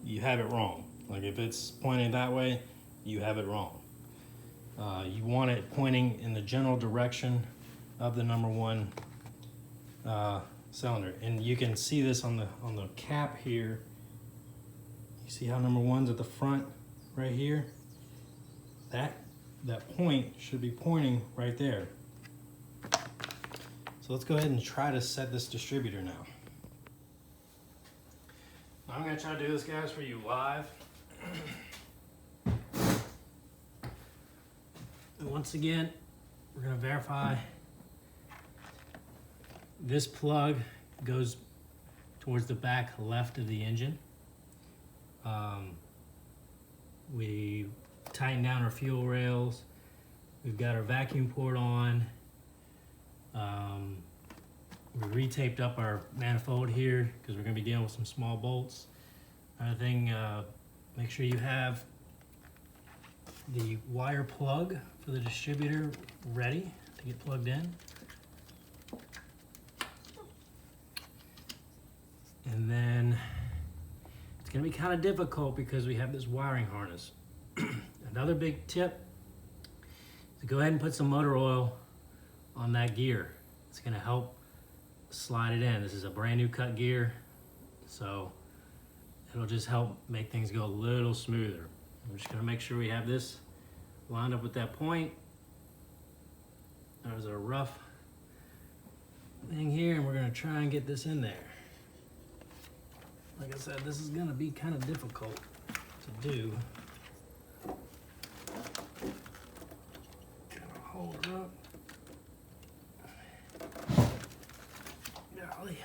you have it wrong. Like if it's pointing that way, you have it wrong. You want it pointing in the general direction of the number one cylinder. And you can see this on the cap here. You see how number one's at the front right here? That point should be pointing right there. So let's go ahead and try to set this distributor now. I'm gonna try to do this, guys, for you live. And once again, we're gonna verify this plug goes towards the back left of the engine. We tighten down our fuel rails. We've got our vacuum port on. We retaped up our manifold here because we're going to be dealing with some small bolts. Another thing, make sure you have the wire plug for the distributor ready to get plugged in. And then it's going to be kind of difficult because we have this wiring harness. Another big tip is to go ahead and put some motor oil on that gear. It's going to help slide it in. This is a brand new cut gear, so it'll just help make things go a little smoother. I'm just going to make sure we have this lined up with that point. There's a rough thing here, and we're going to try and get this in there. Like I said, this is going to be kind of difficult to do. Hold it up. Golly,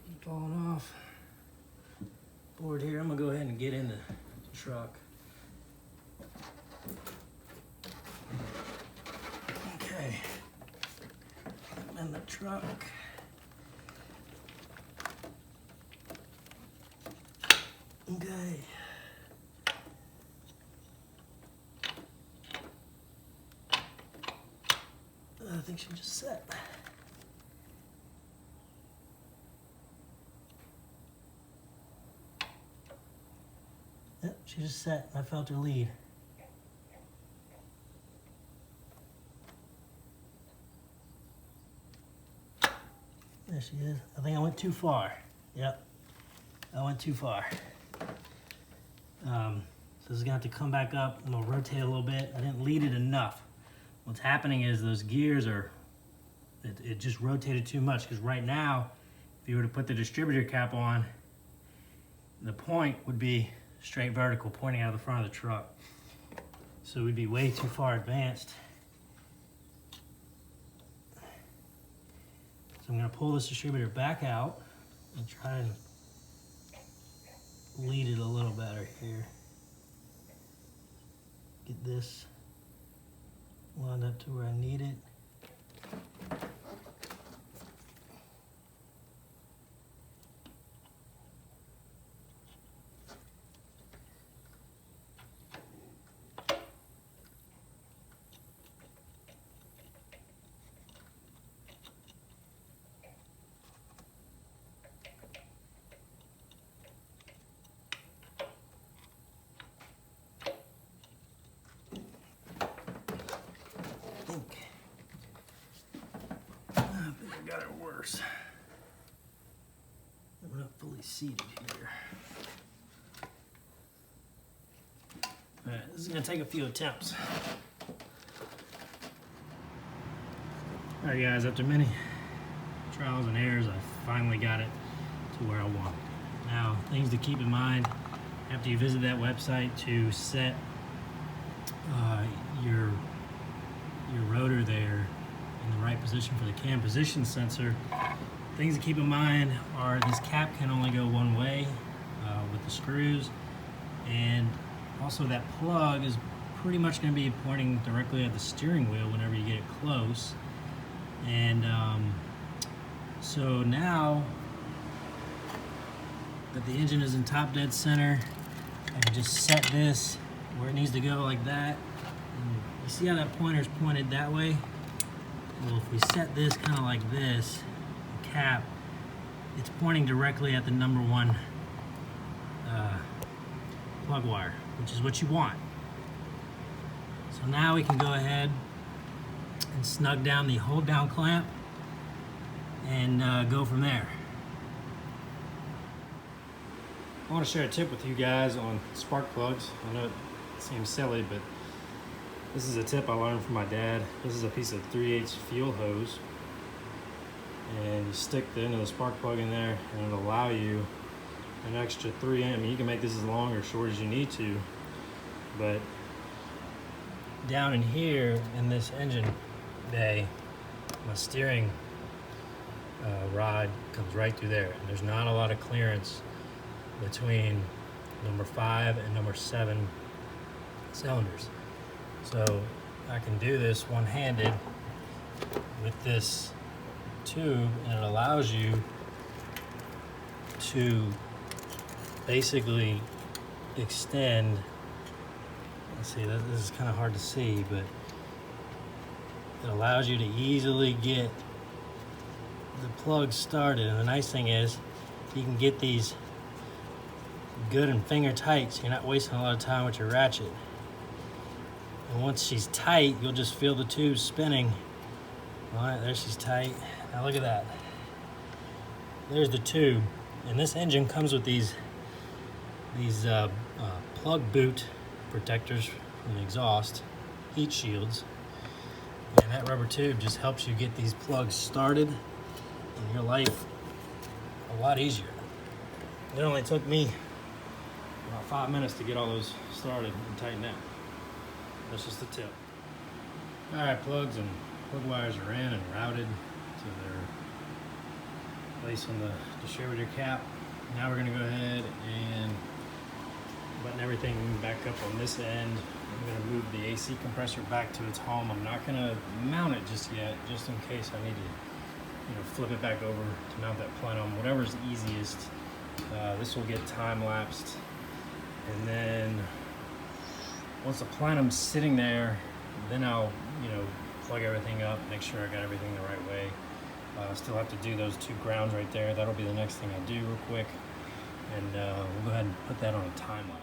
I'm falling off board here. I'm gonna go ahead and get in the truck. Okay, I'm in the truck. Okay. I think she just set. Yep, she just set. I felt her lead. There she is. I think I went too far. Yep, I went too far. So this is gonna have to come back up. I'm gonna rotate a little bit. I didn't lead it enough. What's happening is those gears are, it just rotated too much, because right now, if you were to put the distributor cap on, the point would be straight vertical, pointing out of the front of the truck. So we'd be way too far advanced. So I'm gonna pull this distributor back out and try and lead it a little better here. Get this lined up to where I need it. Got it worse. I'm not fully seated here. All right, this is gonna take a few attempts. All right, guys, after many trials and errors, I finally got it to where I want it. Now, things to keep in mind after you visit that website to set your rotor there in the right position for the cam position sensor. Things to keep in mind are this cap can only go one way with the screws, and also that plug is pretty much going to be pointing directly at the steering wheel whenever you get it close. And so now that the engine is in top dead center, I can just set this where it needs to go like that. And you see how that pointer's pointed that way? Well, if we set this kind of like this, the cap, it's pointing directly at the number one plug wire, which is what you want. So now we can go ahead and snug down the hold down clamp and go from there. I want to share a tip with you guys on spark plugs. I know it seems silly, but this is a tip I learned from my dad. This is a piece of 3/8 fuel hose, and you stick the end of the spark plug in there, and it'll allow you an extra 3 amp. You can make this as long or short as you need to, but down in here in this engine bay, my steering rod comes right through there, and there's not a lot of clearance between number 5 and number 7 cylinders. So I can do this one-handed with this tube, and it allows you to basically extend. Let's see, this is kind of hard to see, but it allows you to easily get the plug started. And the nice thing is you can get these good and finger tight, so you're not wasting a lot of time with your ratchet. And once she's tight, you'll just feel the tube spinning. All right, there she's tight. Now look at that. There's the tube. And this engine comes with these plug boot protectors from the exhaust, heat shields. And that rubber tube just helps you get these plugs started in your life a lot easier. It only took me about 5 minutes to get all those started and tightened out. That's just a tip. Alright, plugs and plug wires are in and routed to their place on the distributor cap. Now we're going to go ahead and button everything back up on this end. I'm going to move the AC compressor back to its home. I'm not going to mount it just yet, just in case I need to flip it back over to mount that plenum, whatever's easiest. This will get time-lapsed, and then once the plenum's sitting there, then I'll plug everything up, make sure I got everything the right way. Still have to do those 2 grounds right there. That'll be the next thing I do real quick, and we'll go ahead and put that on a time lapse.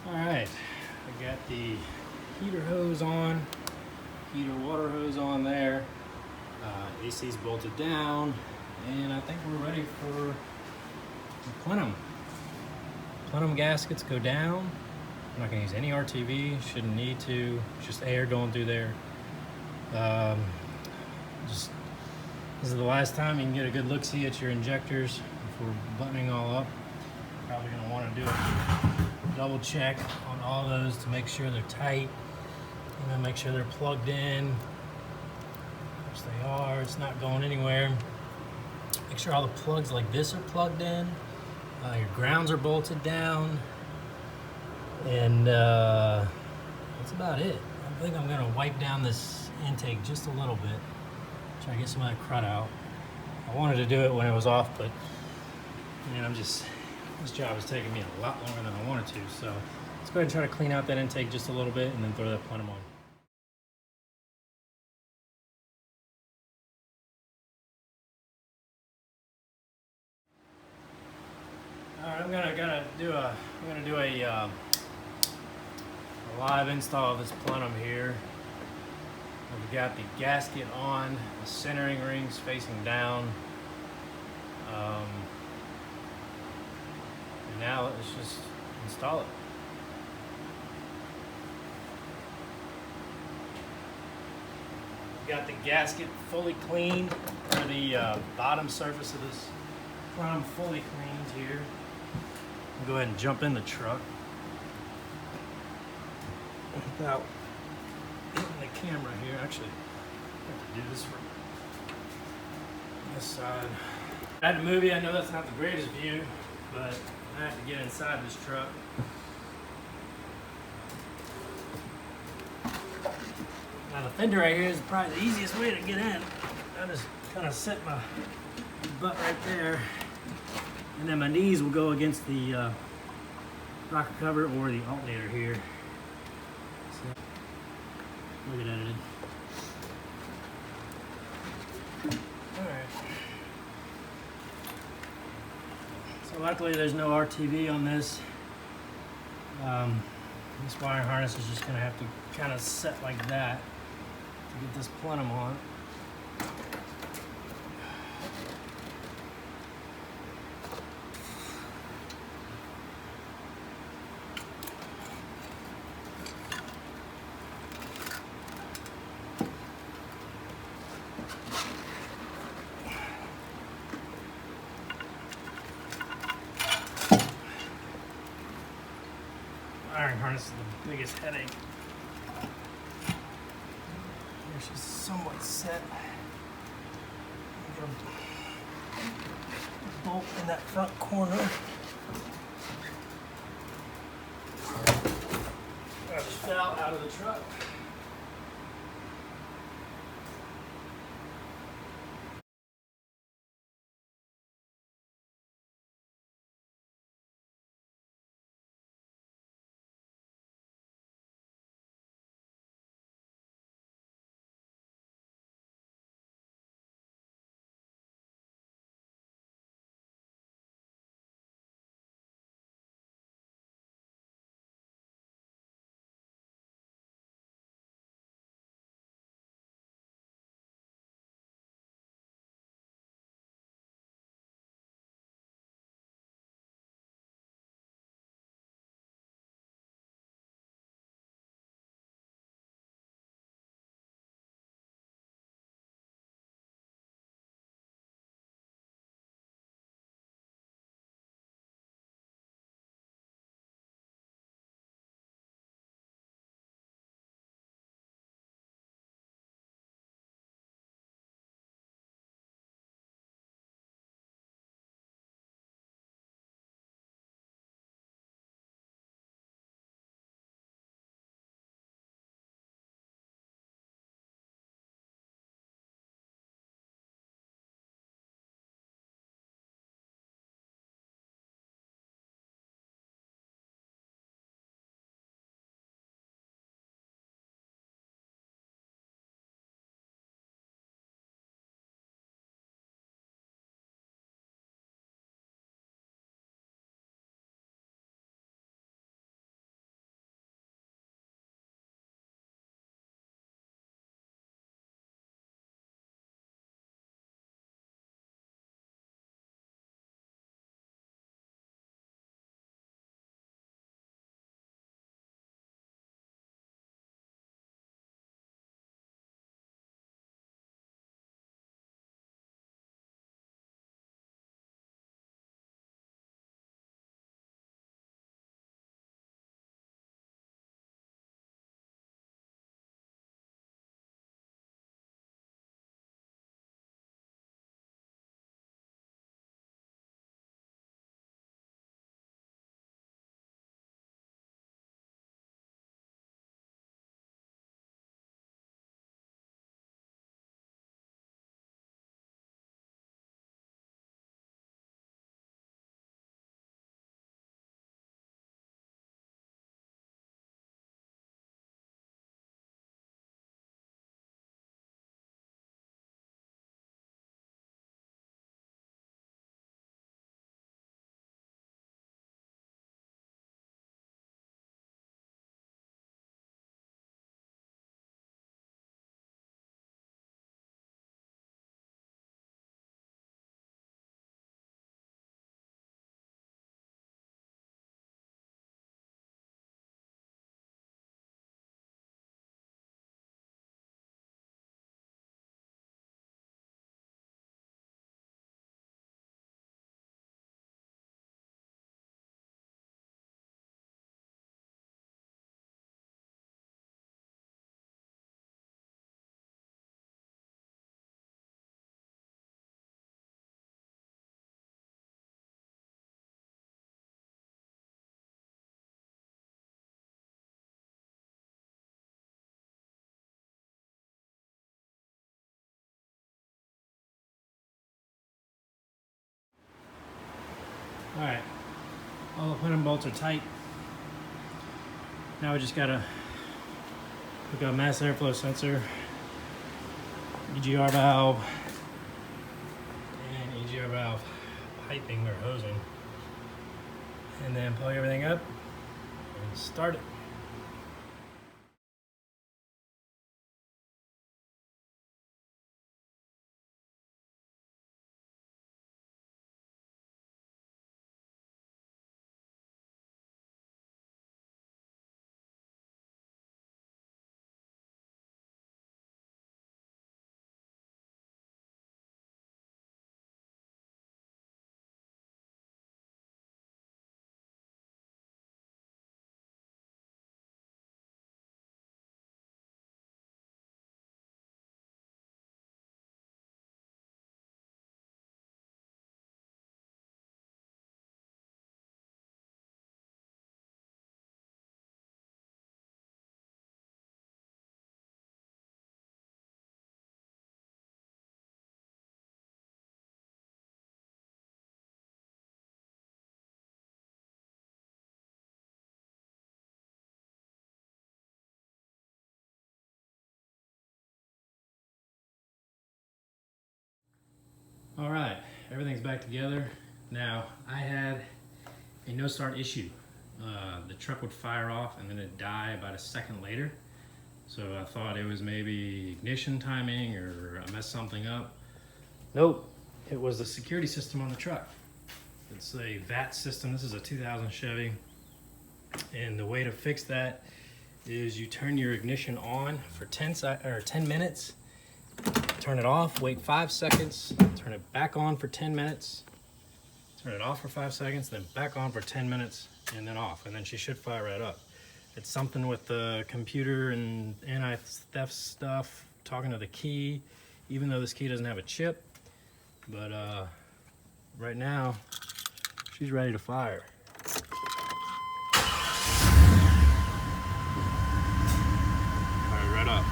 Alright, I got the heater hose on, heater water hose on there, AC's bolted down, and I think we're ready for the plenum. Plenum gaskets go down. I'm not going to use any RTV, shouldn't need to, it's just air going through there. This is the last time you can get a good look-see at your injectors before buttoning all up. probably going to want to do a double check on all those to make sure they're tight, and then make sure they're plugged in, which they are. It's not going anywhere. Make sure all the plugs like this are plugged in, your grounds are bolted down, and that's about it. I think I'm going to wipe down this intake just a little bit, try to get some of that crud out. I wanted to do it when it was off, but man, this job is taking me a lot longer than I wanted to. So let's go ahead and try to clean out that intake just a little bit and then throw that plenum on. All right, I'm gonna do a live install of this plenum here. We've got the gasket on, the centering rings facing down. And now let's just install it. We've got the gasket fully cleaned, or the bottom surface of this plenum fully cleaned here. I'll go ahead and jump in the truck without hitting the camera here. Actually, I have to do this from this side. I had to move you. I know that's not the greatest view, but I have to get inside this truck. Now the fender right here is probably the easiest way to get in. I just kind of set my butt right there, and then my knees will go against the rocker cover or the alternator here. So, look at that. Alright. So luckily there's no RTV on this. This wiring harness is just going to have to kind of set like that to get this plenum on. Wiring harness is the biggest headache. Here she's somewhat set. Get a bolt in that front corner. I just fell out of the truck. Alright, all the pin and bolts are tight. Now we just gotta hook up mass airflow sensor, EGR valve, and EGR valve piping or hosing, and then plug everything up and start it. All right, everything's back together. Now, I had a no start issue. The truck would fire off and then it'd die about a second later. So I thought it was maybe ignition timing or I messed something up. Nope, it was the security system on the truck. It's a VAT system. This is a 2000 Chevy. And the way to fix that is you turn your ignition on for 10 minutes, turn it off, wait 5 seconds, turn it back on for 10 minutes, turn it off for 5 seconds, then back on for 10 minutes, and then off, and then she should fire right up. It's something with the computer and anti-theft stuff, talking to the key, even though this key doesn't have a chip. But right now, she's ready to fire. Fire right up.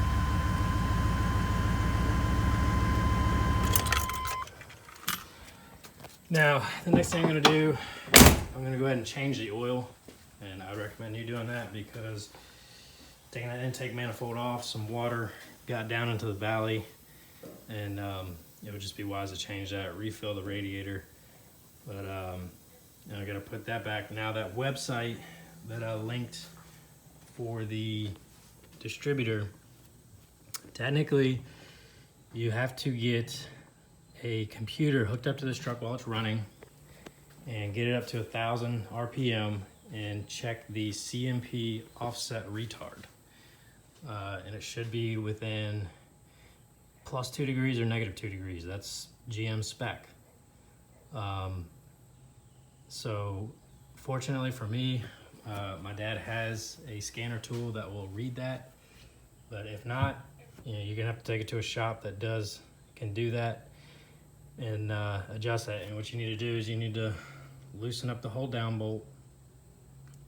Now, the next thing I'm gonna do, I'm gonna go ahead and change the oil, and I recommend you doing that because taking that intake manifold off, some water got down into the valley, and it would just be wise to change that, refill the radiator. But I gotta put that back. Now that website that I linked for the distributor, technically you have to get a computer hooked up to this truck while it's running and get it up to 1,000 RPM and check the CMP offset retard. And it should be within +2 degrees or -2 degrees. That's GM spec. So fortunately for me, my dad has a scanner tool that will read that. But if not, you're gonna have to take it to a shop that can do that and adjust that. And what you need to do is you need to loosen up the hold down bolt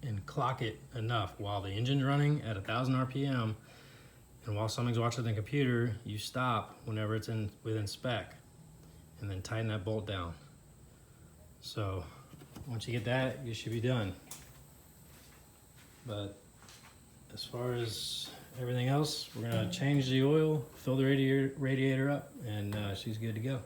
and clock it enough while the engine's running at 1,000 RPM, and while something's watching the computer, you stop whenever it's within spec, and then tighten that bolt down. So once you get that, you should be done. But as far as everything else, we're gonna change the oil, fill the radiator up, and she's good to go.